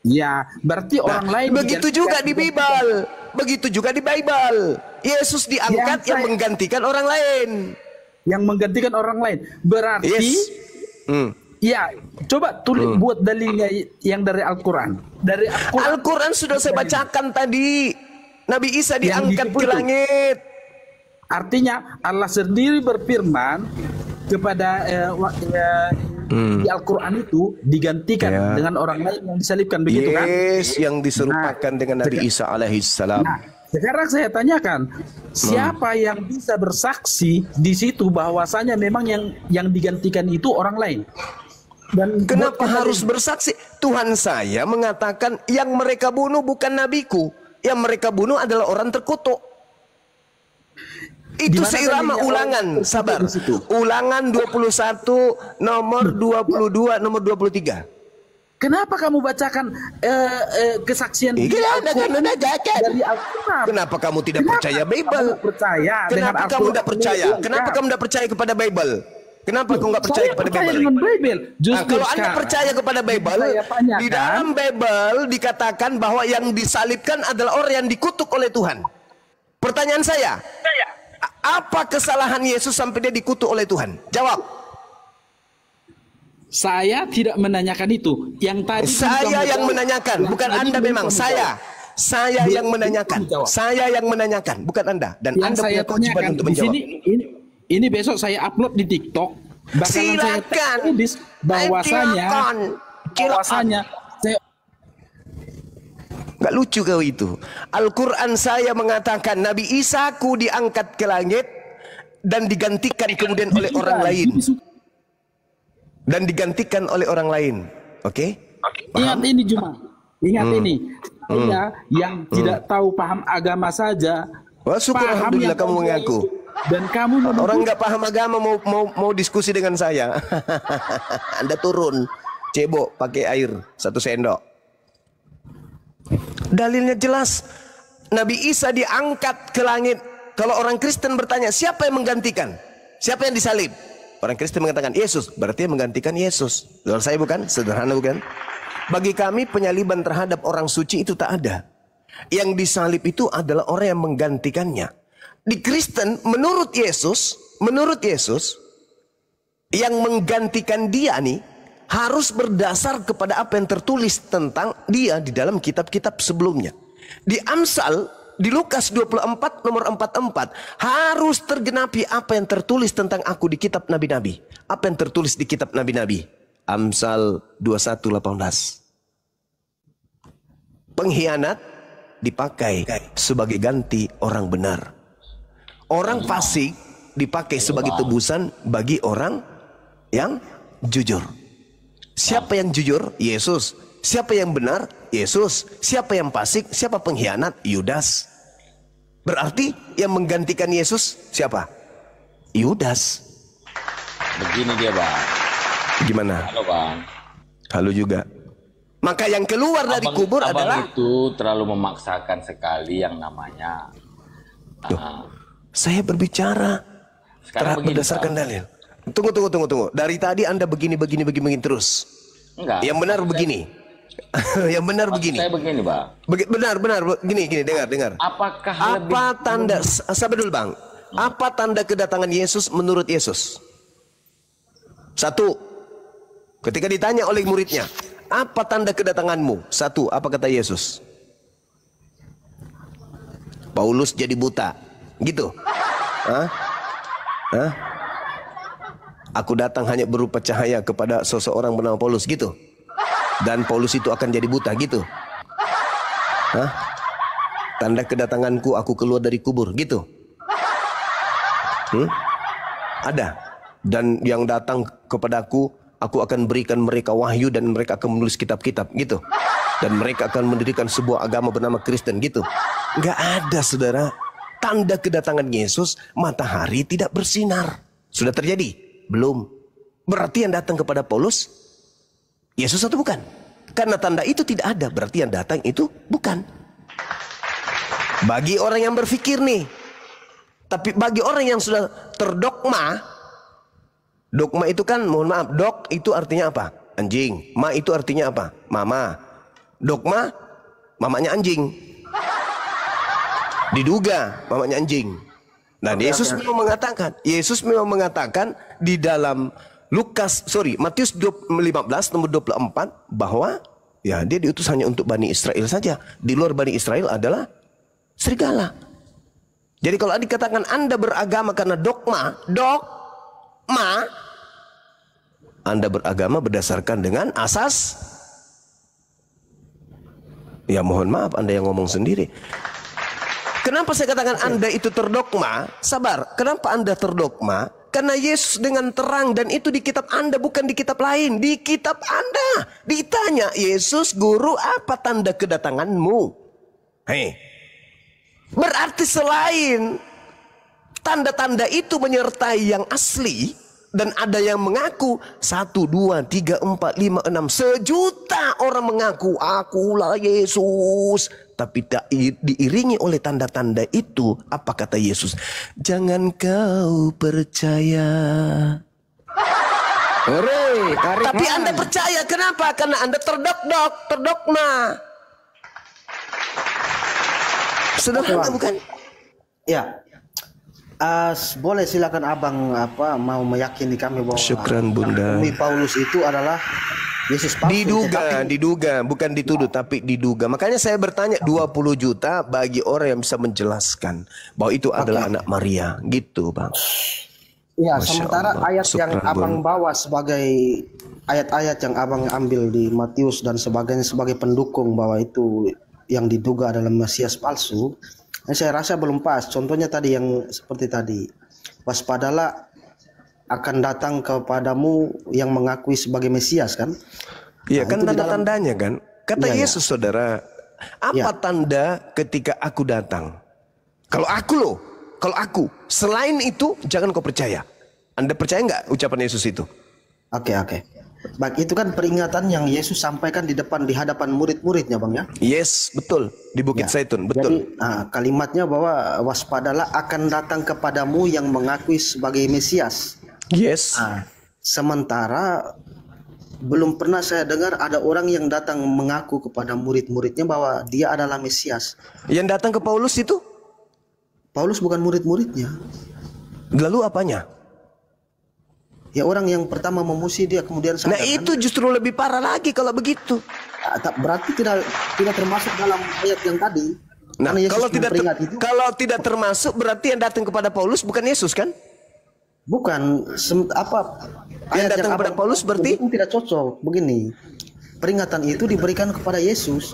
Ya, berarti orang lain. Begitu juga di Bible. Begitu juga di Bible. Yesus diangkat yang menggantikan orang lain. Yang menggantikan orang lain. Berarti ya, coba tulis buat dalilnya yang dari Al-Quran. Dari Al-Quran sudah saya bacakan tadi. Nabi Isa diangkat ke langit. Artinya Allah sendiri berfirman kepada di Al-Quran itu digantikan dengan orang lain yang disalibkan, begitu kan? Yes, yang diserupakan dengan Nabi Isa alaihissalam. Sekarang saya tanyakan, siapa yang bisa bersaksi di situ bahwasanya memang yang digantikan itu orang lain? Dan kenapa harus bersaksi? Tuhan saya mengatakan yang mereka bunuh bukan nabiku, yang mereka bunuh adalah orang terkutuk. Itu seirama Ulangan, sabar. Ulangan 21 nomor 22 nomor 23. Kenapa kamu bacakan kesaksian dari Al-Quran? Kenapa kamu tidak percaya Bible? Kenapa kamu tidak percaya? Kenapa kamu tidak percaya kepada Bible? Kenapa kamu tidak percaya kepada Bible? Kalau Anda percaya kepada Bible, di dalam Bible dikatakan bahwa yang disalibkan adalah orang yang dikutuk oleh Tuhan. Pertanyaan saya, apa kesalahan Yesus sampai dia dikutuk oleh Tuhan? Jawab. Saya tidak menanyakan itu. Yang tadi saya yang menanyakan, bukan Anda memang. Saya yang menanyakan. Saya yang menanyakan, bukan Anda. Dan yang Anda saya punya kewajiban untuk menjawab. Ini besok saya upload di TikTok. Silakan. Bahwasanya nggak lucu kau itu. Al-Quran saya mengatakan Nabi Isa-ku diangkat ke langit dan digantikan kemudian oleh orang lain. Dan digantikan oleh orang lain. Oke? Ingat ini Juma. Ingat ini. Saya yang tidak tahu paham agama saja. Wah, syukur alhamdulillah kamu mengaku. Dan kamu orang nggak paham agama mau diskusi dengan saya. Anda turun, cebok pakai air 1 sendok. Dalilnya jelas. Nabi Isa diangkat ke langit. Kalau orang Kristen bertanya, siapa yang menggantikan? Siapa yang disalib? Orang Kristen mengatakan Yesus, berarti yang menggantikan Yesus. Kalau saya bukan, sederhana bukan? Bagi kami penyaliban terhadap orang suci itu tak ada. Yang disalib itu adalah orang yang menggantikannya. Di Kristen, menurut Yesus, yang menggantikan dia nih harus berdasar kepada apa yang tertulis tentang dia di dalam kitab-kitab sebelumnya. Di Amsal, di Lukas 24 nomor 44 harus tergenapi apa yang tertulis tentang aku di kitab nabi-nabi. Apa yang tertulis di kitab nabi-nabi? Amsal 21:18. Pengkhianat dipakai sebagai ganti orang benar. Orang fasik dipakai sebagai tebusan bagi orang yang jujur. Siapa yang jujur? Yesus. Siapa yang benar? Yesus. Siapa yang fasik? Siapa pengkhianat? Yudas. Berarti yang menggantikan Yesus siapa? Yudas. Begini dia, Bang. Gimana? Halo, Bang. Halo juga. Maka yang keluar dari kubur adalah itu terlalu memaksakan sekali yang namanya. Saya berbicara berdasarkan dalil. Tunggu. Dari tadi Anda begini terus. Enggak. Yang benar begini. Yang benar begini. Saya begini, Bang. Benar. Gini, dengar. Apa tanda? Sabar dulu, Bang. Apa tanda kedatangan Yesus menurut Yesus? 1. Ketika ditanya oleh muridnya, apa tanda kedatanganmu? 1. Apa kata Yesus? Paulus jadi buta. Gitu. Hah? Aku datang hanya berupa cahaya kepada seseorang bernama Paulus. Gitu. Dan Paulus itu akan jadi buta. Gitu. Hah? Tanda kedatanganku, aku keluar dari kubur. Gitu. Ada. Dan yang datang kepadaku, aku akan berikan mereka wahyu dan mereka akan menulis kitab-kitab. Gitu. Dan mereka akan mendirikan sebuah agama bernama Kristen. Gitu. Nggak ada, saudara. Tanda kedatangan Yesus, matahari tidak bersinar. Sudah terjadi? Belum. Berarti yang datang kepada Paulus Yesus atau bukan? Karena tanda itu tidak ada, berarti yang datang itu bukan. Bagi orang yang berpikir nih. Tapi bagi orang yang sudah terdogma, dogma itu kan, mohon maaf, dog itu artinya apa? Anjing. Ma itu artinya apa? Mama. Dogma, mamanya anjing. Diduga mamanya anjing. Nah, Yesus memang mengatakan di dalam Matius 15 nomor 24 bahwa ya dia diutus hanya untuk Bani Israel saja. Di luar Bani Israel adalah serigala. Jadi kalau dikatakan Anda beragama karena dogma, Anda beragama berdasarkan dengan asas. Ya mohon maaf, Anda yang ngomong sendiri. Kenapa saya katakan Anda itu terdogma? Sabar, kenapa Anda terdogma? Karena Yesus dengan terang, dan itu di kitab Anda, bukan di kitab lain. Di kitab Anda ditanya, Yesus guru, apa tanda kedatanganmu? Hei, berarti selain tanda-tanda itu menyertai yang asli, dan ada yang mengaku 1, 2, 3, 4, 5, 6 sejuta orang mengaku akulah Yesus, tapi tak diiringi oleh tanda-tanda itu. Apa kata Yesus? Jangan kau percaya. Tapi Anda percaya. Kenapa? Karena Anda terdogma. Sederhana bukan? Ya. Boleh silakan abang mau meyakini kami bahwa Syukran Bunda. Paulus itu adalah Yesus palsu. Diduga, bukan dituduh tapi diduga. Makanya saya bertanya 20 juta bagi orang yang bisa menjelaskan bahwa itu adalah anak Maria, gitu, Bang. Ya, Masya sementara Allah. ayat Syukran, yang abang Bun. bawa sebagai ayat-ayat yang abang ambil di Matius dan sebagainya sebagai pendukung bahwa itu yang diduga adalah Mesias palsu, saya rasa belum pas. Contohnya tadi yang seperti tadi, waspadalah akan datang kepadamu yang mengakui sebagai Mesias, kan? Iya kan itu di dalam- tanda-tandanya kan. Kata Iya, iya. Yesus saudara, apa tanda ketika aku datang? Kalau aku loh, kalau aku. Selain itu jangan kau percaya. Anda percaya nggak ucapan Yesus itu? Oke. Baik, itu kan peringatan yang Yesus sampaikan di hadapan murid-muridnya, Bang ya. Yes, betul. Di Bukit Zaitun, betul. Jadi kalimatnya bahwa waspadalah akan datang kepadamu yang mengakui sebagai Mesias. Yes. Sementara belum pernah saya dengar ada orang yang datang mengaku kepada murid-muridnya bahwa dia adalah Mesias. Yang datang ke Paulus itu? Paulus bukan murid-muridnya. Lalu apanya? Ya orang yang pertama memuji dia kemudian sadar. Nah itu justru lebih parah lagi kalau begitu. Berarti tidak termasuk dalam ayat yang tadi. Nah Karena Yesus kalau tidak termasuk berarti yang datang kepada Paulus bukan Yesus kan? bukan Yang datang kepada Paulus berarti itu tidak cocok. Begini, peringatan itu diberikan kepada Yesus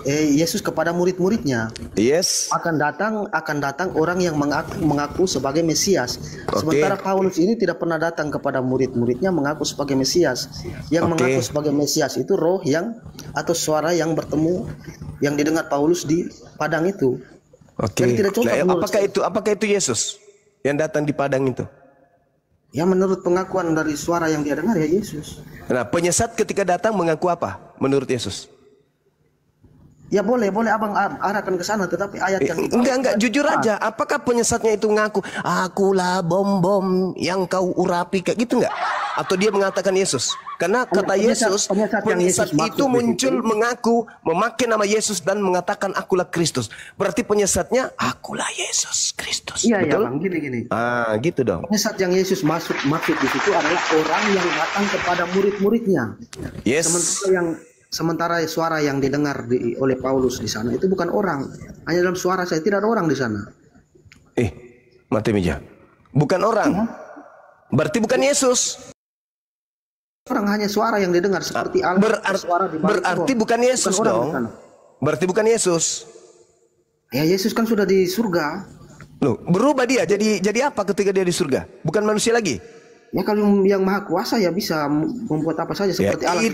kepada murid-muridnya. Yes. Akan datang orang yang mengaku sebagai Mesias. Sementara Paulus ini tidak pernah datang kepada murid-muridnya mengaku sebagai Mesias. Yang mengaku sebagai Mesias itu roh atau suara yang bertemu yang didengar Paulus di padang itu. Jadi tidak cocok. Apakah itu Yesus yang datang di padang itu? Ya menurut pengakuan dari suara yang dia dengar ya Yesus. Nah, penyesat ketika datang mengaku apa menurut Yesus? Ya boleh abang arahkan ke sana, tetapi ayat yang enggak jujur aja. Apakah penyesatnya itu ngaku akulah bom yang kau urapi kayak gitu enggak? Atau dia mengatakan Yesus? Karena kata Yesus, penyesat itu muncul mengaku memakai nama Yesus dan mengatakan akulah Kristus. Berarti penyesatnya akulah Yesus Kristus. Iya betul? Bang, gini. Gitu dong. Penyesat yang Yesus maksud di situ adalah orang yang datang kepada murid-muridnya. Yes. Sementara suara yang didengar oleh Paulus di sana itu bukan orang. Hanya dalam suara saya tidak ada orang di sana. Mati meja. Bukan orang. Berarti bukan Yesus. Orang hanya suara yang didengar seperti suara di balik berarti bukan Yesus dong. Berarti bukan Yesus. Ya Yesus kan sudah di surga. Loh, berubah dia jadi apa ketika dia di surga? Bukan manusia lagi. Ya kalau yang maha kuasa ya bisa membuat apa saja seperti Allah.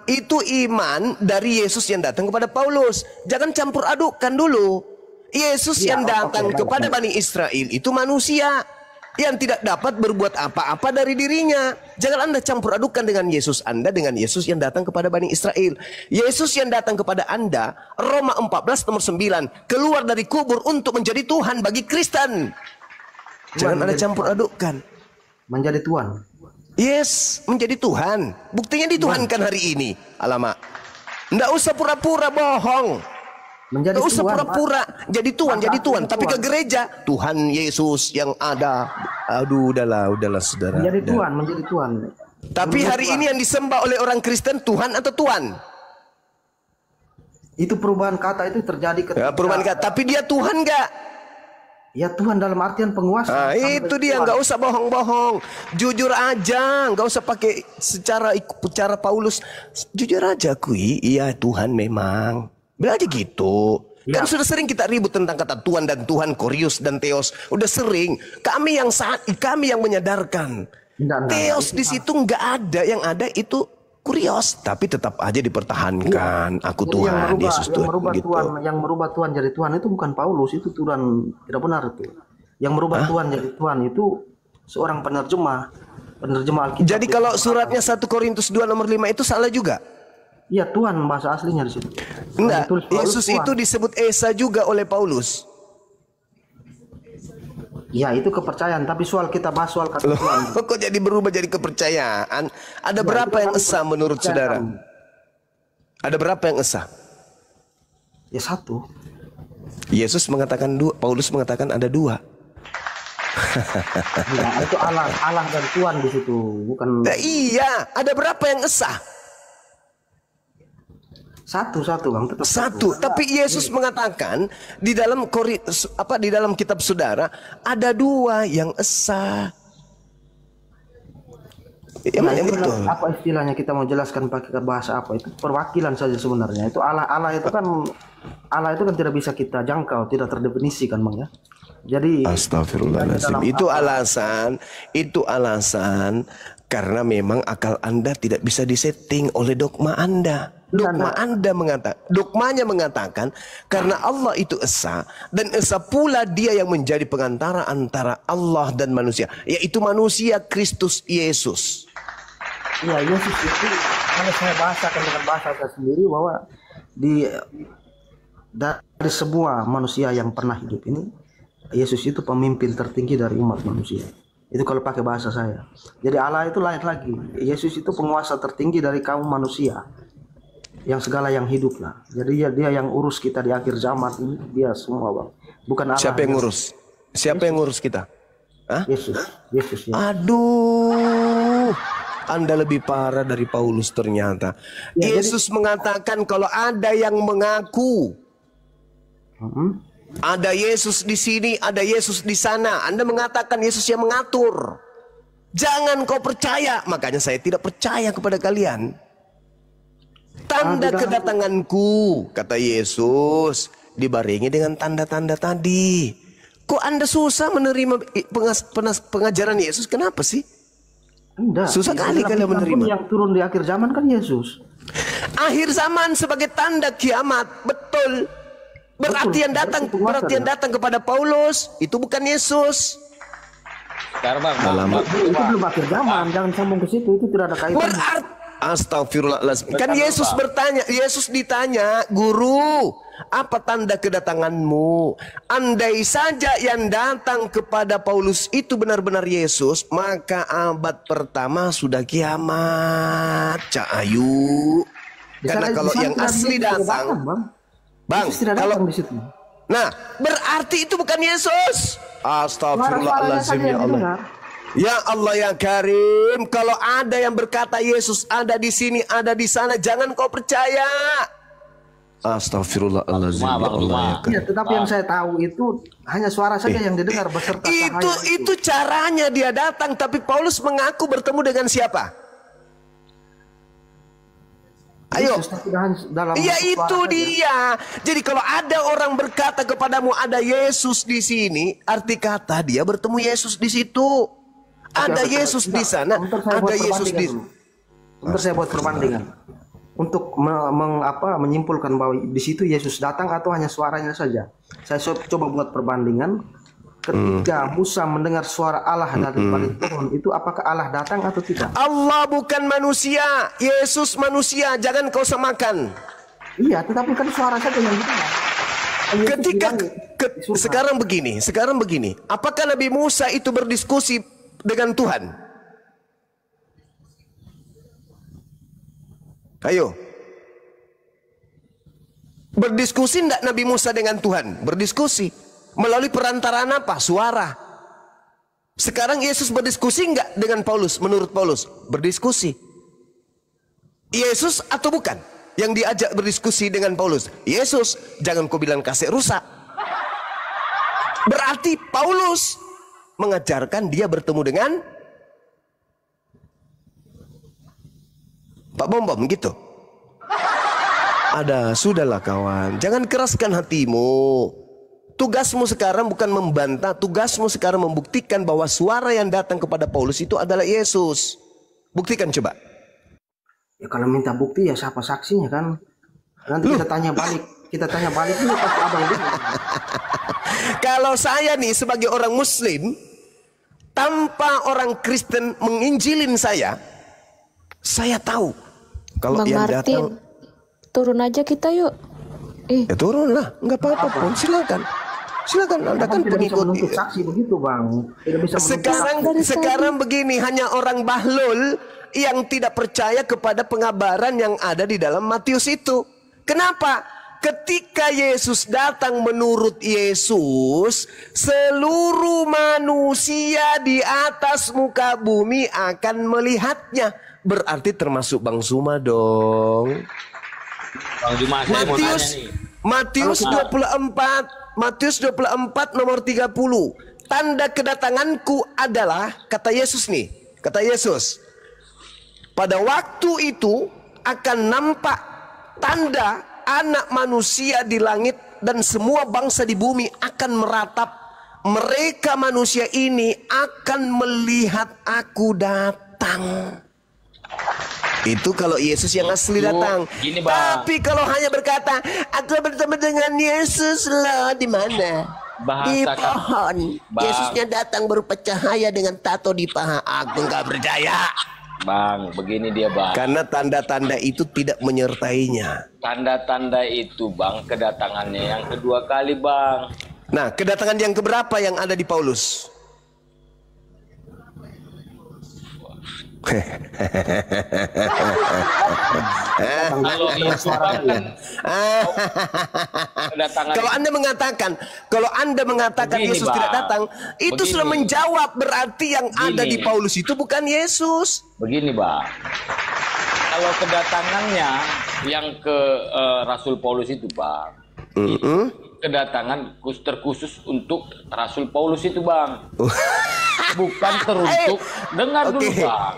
Itu iman dari Yesus yang datang kepada Paulus. Jangan campur adukkan dulu. Yesus yang datang kepada Bani Israel itu manusia yang tidak dapat berbuat apa-apa dari dirinya. Jangan Anda campur adukkan dengan Yesus Anda dengan Yesus yang datang kepada Bani Israel. Yesus yang datang kepada Anda, Roma 14 nomor 9, keluar dari kubur untuk menjadi Tuhan bagi Kristen. Jangan Anda campur adukkan. Menjadi Tuhan. Yes, menjadi Tuhan. Buktinya dituhankan hari ini. Alamak. Nggak usah pura-pura bohong. Nggak usah pura-pura jadi Tuhan. Tapi ke gereja Tuhan Yesus yang ada. Aduh, udahlah saudara. Menjadi Tuhan. Tapi hari ini yang disembah oleh orang Kristen Tuhan atau Tuhan? Itu perubahan kata itu terjadi ketika perubahan kata. Tapi dia Tuhan nggak? Ya Tuhan dalam artian penguasa. Itu dia, nggak usah bohong-bohong. Jujur aja, nggak usah pakai secara Paulus. Jujur aja akui, iya Tuhan memang. Bilang aja gitu. Kan sudah sering kita ribut tentang kata Tuhan dan Tuhan, Kurios dan Theos. Udah sering. Kami yang menyadarkan. Theos di situ nggak ada, yang ada itu Kurios, tapi tetap aja dipertahankan. Aku Tuhan, Yesus Tuhan. Yang merubah Tuhan jadi Tuhan itu bukan Paulus, itu Tuhan tidak benar itu. Yang merubah Tuhan jadi Tuhan itu seorang penerjemah Alkitab. Jadi kalau suratnya 1 Korintus 2 nomor 5 itu salah juga? Iya, Tuhan bahasa aslinya di situ. Enggak, Yesus itu disebut Esa juga oleh Paulus. Ya itu kepercayaan, tapi kita bahas soal kata Tuhan. Kok jadi berubah jadi kepercayaan? Ada berapa yang esa menurut saudara? Ada berapa yang esa? Ya 1. Yesus mengatakan 2, Paulus mengatakan ada 2. Ya, itu Allah dan Tuhan di situ, bukan. Nah, iya, ada berapa yang esa? Satu Bang, tetap satu. Tapi Yesus mengatakan di dalam kitab saudara ada 2 yang esa. Betul. Apa istilahnya kita mau jelaskan pakai bahasa apa itu perwakilan saja sebenarnya. Itu Allah itu kan tidak bisa kita jangkau, tidak terdefinisikan Bang ya. Jadi astagfirullahaladzim. Itu alasan karena memang akal Anda tidak bisa disetting oleh dogma Anda. Dogmanya mengatakan karena Allah itu esa dan esa pula dia yang menjadi pengantara antara Allah dan manusia, yaitu manusia Kristus Yesus. Ya, Yesus itu kalau saya bahasakan dengan bahasa saya sendiri bahwa dari semua manusia yang pernah hidup ini, Yesus itu pemimpin tertinggi dari umat manusia. Itu kalau pakai bahasa saya. Jadi Allah itu lain lagi. Yesus itu penguasa tertinggi dari kaum manusia. Yang segala yang hidup lah. Jadi dia yang urus kita di akhir zaman ini, dia semua, Bang. Bukan Allah. Siapa yang ngurus? Siapa yang ngurus kita? Hah? Yesus. Ya. Aduh, Anda lebih parah dari Paulus ternyata. Ya, Yesus mengatakan kalau ada yang mengaku, ada Yesus di sini, ada Yesus di sana. Anda mengatakan Yesus yang mengatur. Jangan kau percaya. Makanya saya tidak percaya kepada kalian. Tanda kedatanganku, kata Yesus, dibarengi dengan tanda-tanda tadi. Kok Anda susah menerima pengajaran Yesus? Kenapa sih? Susah kali kalian menerima. Yang turun di akhir zaman kan Yesus. Akhir zaman sebagai tanda kiamat, betul. Berarti yang datang kepada Paulus itu bukan Yesus. Itu belum akhir zaman, jangan sambung ke situ, itu tidak ada kaitan. Astagfirullahaladzim. Kan Yesus bertanya, Yesus ditanya, Guru, apa tanda kedatanganmu? Andai saja yang datang kepada Paulus itu benar-benar Yesus, maka abad pertama sudah kiamat. Cak Ayu. Karena kalau yang asli datang, Bang, kalau nah, berarti itu bukan Yesus. Astagfirullahaladzim, ya Allah. Ya Allah ya Karim, kalau ada yang berkata Yesus ada di sini, ada di sana, jangan kau percaya. Astagfirullahaladzim, ya Allah ya Karim. Ya, tetapi yang saya tahu itu hanya suara saja yang didengar beserta cahaya. Itu caranya dia datang, tapi Paulus mengaku bertemu dengan siapa? Ayo. Ya itu dia. Jadi kalau ada orang berkata kepadamu ada Yesus di sini, arti kata dia bertemu Yesus di situ. Ada Yesus di sana, ada Yesus di sana. Untuk saya buat perbandingan. Untuk menyimpulkan bahwa di situ Yesus datang atau hanya suaranya saja. Saya coba buat perbandingan. Ketika Musa mendengar suara Allah dari balik pohon itu, apakah Allah datang atau tidak? Allah bukan manusia, Yesus manusia, jangan kau samakan. Iya, tetapi kan suara saja yang didengar. Sekarang begini, apakah Nabi Musa itu berdiskusi dengan Tuhan? Ayo. Berdiskusi enggak Nabi Musa dengan Tuhan? Berdiskusi. Melalui perantaraan apa? Suara. Sekarang Yesus berdiskusi enggak dengan Paulus? Menurut Paulus, berdiskusi. Yesus atau bukan yang diajak berdiskusi dengan Paulus? Yesus. Jangan kau bilang kasih rusak. Berarti Paulus mengajarkan dia bertemu dengan Pak Bom gitu. Sudahlah kawan, jangan keraskan hatimu. Tugasmu sekarang bukan membantah, tugasmu sekarang membuktikan bahwa suara yang datang kepada Paulus itu adalah Yesus. Buktikan coba. Ya kalau minta bukti ya siapa saksinya kan? Nanti kita tanya balik ini pasti abang dia. Kalau saya nih sebagai orang Muslim, tanpa orang Kristen menginjilin saya tahu kalau Bang yang Martin, datang. turun aja kita yuk. Ya turunlah, nggak apa-apa pun, silakan Anda kan pengikut. Saksi begitu Bang. Sekarang begini, hanya orang bahlul yang tidak percaya kepada pengabaran yang ada di dalam Matius itu. Kenapa? Ketika Yesus datang, menurut Yesus, seluruh manusia di atas muka bumi akan melihatnya. Berarti termasuk Bang Suma dong. Bang Juma, Matius 24 nomor 30. Tanda kedatanganku adalah, kata Yesus nih, kata Yesus, pada waktu itu akan nampak tanda Anak Manusia di langit dan semua bangsa di bumi akan meratap mereka manusia ini akan melihat aku datang. Itu kalau Yesus yang asli datang. Gini, Bang. Tapi kalau hanya berkata, aku bertemu dengan Yesus loh, di mana? Di pohon. Yesusnya datang berupa cahaya dengan tato di paha. Aku nggak percaya. Bang, begini dia Bang. Karena tanda-tanda itu tidak menyertainya. Tanda-tanda itu Bang, kedatangannya yang kedua kali Bang. Nah, kedatangan yang keberapa yang ada di Paulus? Kalau itu Bang kan kedatangan. Kalau Anda mengatakan Begini, Yesus Bang. tidak datang, itu Begini. sudah menjawab berarti yang ada di Paulus itu bukan Yesus. Begini Bang. Kalau kedatangannya yang ke Rasul Paulus itu Bang. Kedatangan terkhusus untuk Rasul Paulus itu Bang. Bukan teruntuk. Dengar dulu Bang.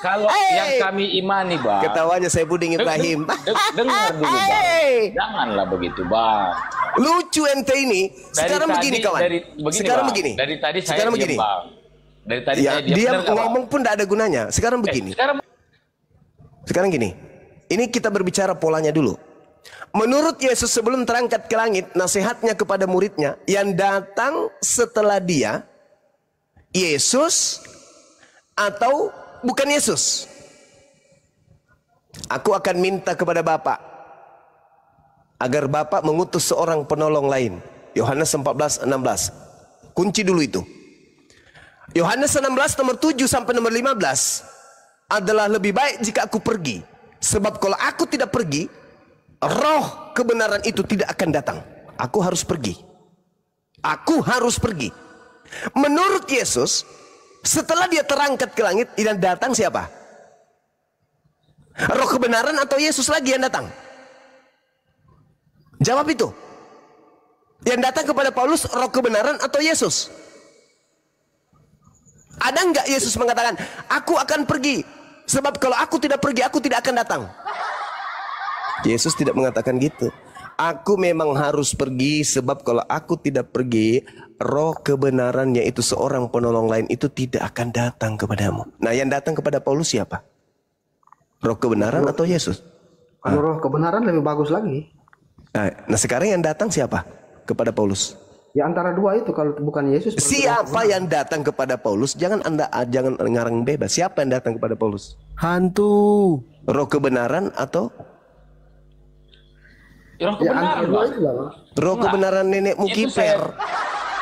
Kalau yang kami imani Bang. Ketawanya saya Buding Ibrahim. Dengar dulu Bang. Janganlah begitu Bang. Lucu ente ini. Sekarang begini kawan. Sekarang Bang. begini. Dari tadi saya Sekarang diam begini. Bang. Dari tadi Ya, saya diam. dia Benar nggak, Bang? ngomong pun tidak ada gunanya. Sekarang begini. Sekarang gini. Ini kita berbicara polanya dulu. Menurut Yesus sebelum terangkat ke langit, nasihatnya kepada muridnya yang datang setelah dia, Yesus atau bukan Yesus? Aku akan minta kepada Bapa agar Bapa mengutus seorang penolong lain. Yohanes 14:16. Kunci dulu itu. Yohanes 16 nomor 7 sampai nomor 15 adalah lebih baik jika aku pergi. Sebab kalau aku tidak pergi, roh kebenaran itu tidak akan datang. Aku harus pergi. Aku harus pergi. Menurut Yesus, setelah dia terangkat ke langit, yang datang siapa? Roh kebenaran atau Yesus lagi yang datang? Jawab itu. Yang datang kepada Paulus, roh kebenaran atau Yesus? Ada enggak Yesus mengatakan, aku akan pergi. Sebab kalau aku tidak pergi, aku tidak akan datang. Yesus tidak mengatakan gitu. Aku memang harus pergi sebab kalau aku tidak pergi, roh kebenaran yaitu seorang penolong lain itu tidak akan datang kepadamu. Nah, yang datang kepada Paulus siapa? Roh kebenaran atau Yesus? Kalau roh kebenaran lebih bagus lagi. Nah, sekarang yang datang siapa kepada Paulus? Ya antara dua itu, kalau bukan Yesus. Siapa yang datang kepada Paulus? Jangan ngarang bebas. Siapa yang datang kepada Paulus? Hantu. Roh kebenaran atau Roh Ya kebenaran antara dua Bang. itu lah, Bang. roh kebenaran nenekmu Itu kiper? saya-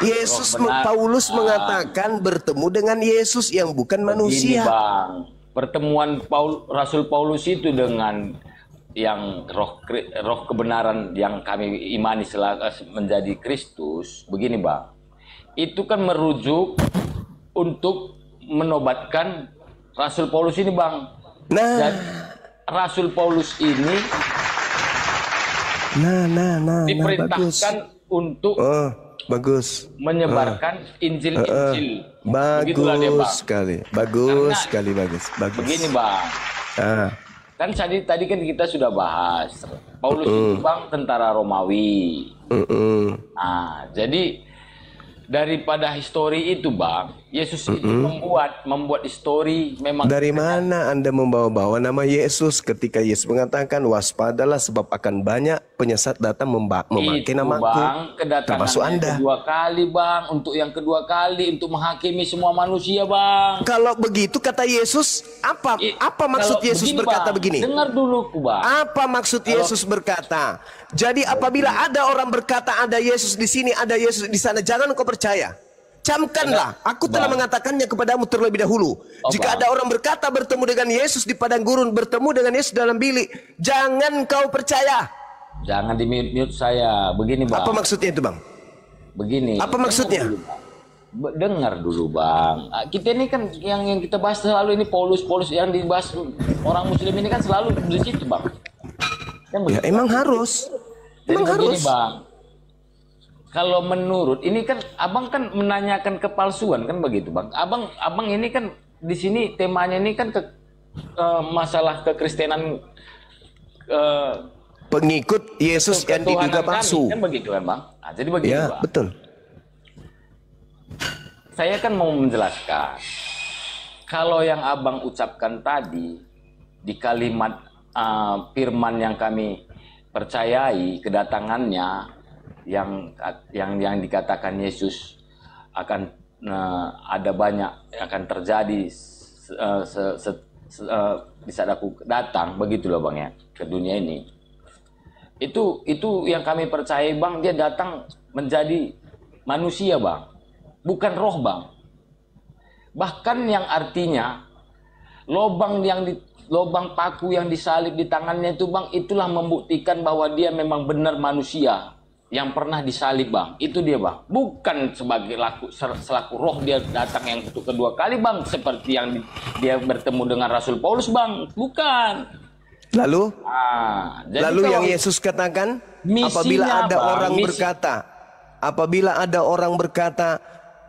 Yesus Roh benar. Paulus mengatakan bertemu dengan Yesus yang bukan Begini manusia. Bang, pertemuan Rasul Paulus itu dengan yang roh kebenaran yang kami imani menjadi Kristus, begini Bang, itu kan merujuk untuk menobatkan Rasul Paulus ini Bang. Nah, Dan Rasul Paulus ini bagus. diperintahkan untuk Oh, bagus. menyebarkan Injil-Injil. Begitulah dia, Bagus Bang. sekali. Bagus Karena- sekali, bagus. Begini Bang, Ah, kan tadi kan kita sudah bahas Paulus itu Bang tentara Romawi. Nah, jadi daripada histori itu Bang, Yesus itu membuat histori memang. dari mana Anda membawa-bawa nama Yesus ketika Yesus mengatakan waspadalah sebab akan banyak penyesat datang memakai itu namaku, Bang, kedatangan termasuk yang Anda. kedua kali Bang, untuk yang kedua kali untuk menghakimi semua manusia Bang. Kalau begitu kata Yesus, apa maksud Kalau Yesus begini, berkata Bang, begini? Dengar dulu Bang. Apa maksud Yesus berkata? Jadi apabila ada orang berkata ada Yesus di sini, ada Yesus di sana, jangan kau percaya. Camkanlah, aku telah mengatakannya kepadamu terlebih dahulu. Jika ada orang berkata bertemu dengan Yesus di padang gurun, bertemu dengan Yesus dalam bilik, jangan kau percaya. Jangan di-mute saya. Begini Bang. Apa maksudnya itu, Bang? Begini. Apa maksudnya? Dengar dulu Bang. Kita ini kan yang kita bahas selalu ini Paulus yang dibahas orang Muslim ini kan selalu di situ Bang. Kan Ya, begitu, emang Bang. harus. Jadi Emang begini harus. Bang. Kalau menurut ini kan Abang kan menanyakan kepalsuan kan begitu Bang. Abang ini kan di sini temanya ini kan masalah kekristenan Pengikut Yesus yang ketuhanan diduga kami, palsu. kan begitu kan Bang. Nah, jadi begini Ya, Bang. betul. saya kan mau menjelaskan. Kalau yang abang ucapkan tadi di kalimat firman yang kami percayai kedatangannya, yang dikatakan Yesus akan ada banyak akan terjadi di saat aku datang, begitu loh bang ya, ke dunia ini. Itu yang kami percayai bang, dia datang menjadi manusia bang, bukan roh bang. Bahkan yang artinya lobang paku yang disalib di tangannya itu bang, itulah membuktikan bahwa dia memang benar manusia yang pernah disalib bang. Itu dia bang, bukan sebagai selaku roh dia datang yang untuk kedua kali bang, seperti yang dia bertemu dengan Rasul Paulus bang, bukan. Lalu Jadi yang Yesus katakan, misinya, apabila ada orang berkata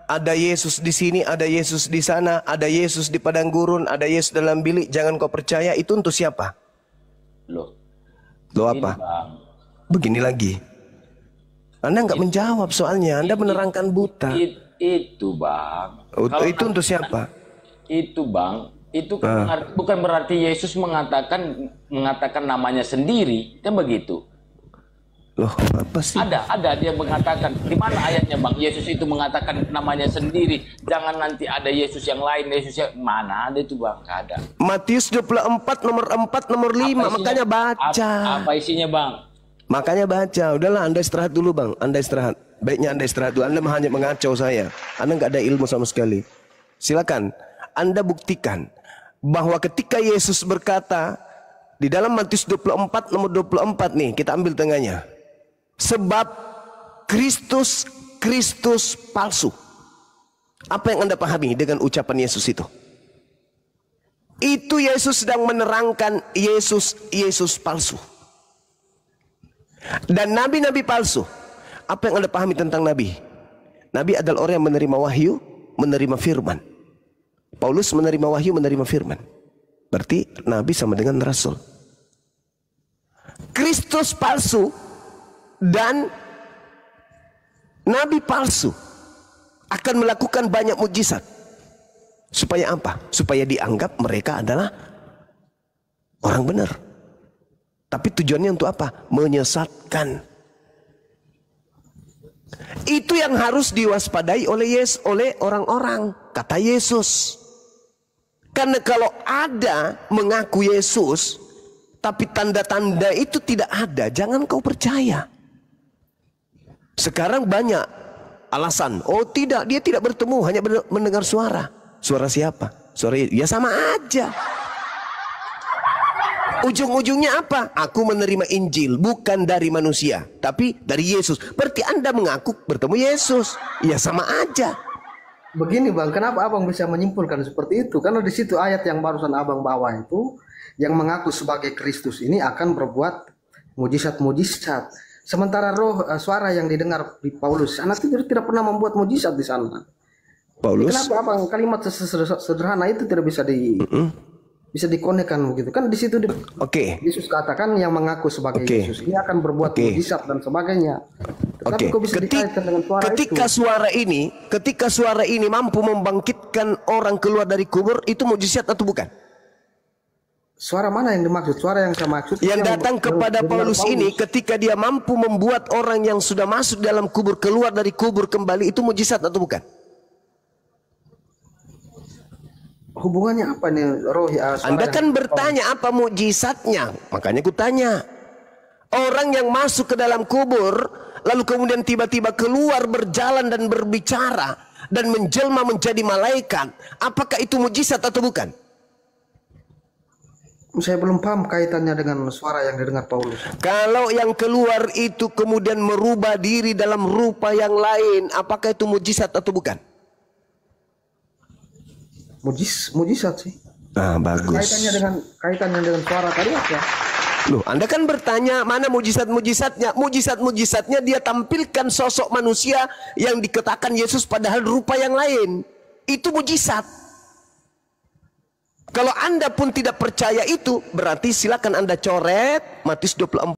ada Yesus di sini, ada Yesus di sana, ada Yesus di padang gurun, ada Yesus dalam bilik, jangan kau percaya. Itu untuk siapa? Loh apa? Bang. Begini lagi. Anda nggak menjawab soalnya. Anda menerangkan buta. Itu bang. Itu untuk siapa? Itu bang. Itu kan bukan berarti Yesus mengatakan namanya sendiri, kan begitu? Loh, apa sih? Ada dia mengatakan, di mana ayatnya bang? Yesus itu mengatakan namanya sendiri. Jangan nanti ada Yesus yang lain, mana ada itu bang? Gak ada. Matius 24 nomor 4 nomor 5, makanya baca. Apa isinya bang? Makanya baca. Udahlah, Anda istirahat dulu bang. Anda istirahat. Baiknya Anda istirahat dulu. Anda hanya mengacau saya. Anda nggak ada ilmu sama sekali. Silakan Anda buktikan bahwa ketika Yesus berkata di dalam Matius 24 nomor 24 nih, kita ambil tengahnya. Sebab Kristus palsu. Apa yang Anda pahami dengan ucapan Yesus itu? Itu Yesus sedang menerangkan Yesus palsu. Dan nabi-nabi palsu. Apa yang Anda pahami tentang nabi? Nabi adalah orang yang menerima wahyu, menerima firman. Paulus menerima wahyu, menerima firman. Berarti nabi sama dengan rasul. Kristus palsu dan nabi palsu akan melakukan banyak mujizat. Supaya apa? Supaya dianggap mereka adalah orang benar. Tapi tujuannya untuk apa? Menyesatkan. Itu yang harus diwaspadai oleh orang-orang, kata Yesus. Karena kalau ada mengaku Yesus, tapi tanda-tanda itu tidak ada, jangan kau percaya. Sekarang banyak alasan. Oh tidak, dia tidak bertemu, hanya mendengar suara. Suara siapa? Suara ya sama aja. Ujung-ujungnya apa? Aku menerima Injil bukan dari manusia, tapi dari Yesus. Berarti Anda mengaku bertemu Yesus. Ya sama aja. Begini bang, kenapa abang bisa menyimpulkan seperti itu? Karena di situ ayat yang barusan abang bawa itu, yang mengaku sebagai Kristus ini akan berbuat mujizat-mujizat. Sementara suara yang didengar di Paulus, anak itu tidak pernah membuat mujizat di sana. Paulus. Kenapa abang kalimat sederhana itu tidak bisa bisa dikonekkan begitu? Kan di situ Yesus katakan yang mengaku sebagai Yesus ini akan berbuat mujizat dan sebagainya. Tapi kok bisa dikaitkan dengan suara ketika suara ini mampu membangkitkan orang keluar dari kubur, itu mujizat atau bukan? Suara mana yang dimaksud? Suara yang saya maksud yang datang kepada Paulus ini, ketika dia mampu membuat orang yang sudah masuk dalam kubur keluar dari kubur kembali, itu mujizat atau bukan? Hubungannya apa nih roh ya? Anda kan bertanya apa mujizatnya, makanya ku tanya. Orang yang masuk ke dalam kubur lalu kemudian tiba-tiba keluar berjalan dan berbicara dan menjelma menjadi malaikat, apakah itu mujizat atau bukan? Saya belum paham kaitannya dengan suara yang didengar Paulus. Kalau yang keluar itu kemudian merubah diri dalam rupa yang lain, apakah itu mujizat atau bukan? Mujizat sih. Ah, bagus. Kaitannya dengan suara tadi apa? Loh, Anda kan bertanya mana mujizat-mujizatnya? Mujizat-mujizatnya dia tampilkan sosok manusia yang dikatakan Yesus padahal rupa yang lain. Itu mujizat. Kalau Anda pun tidak percaya itu, berarti silakan Anda coret Matius 24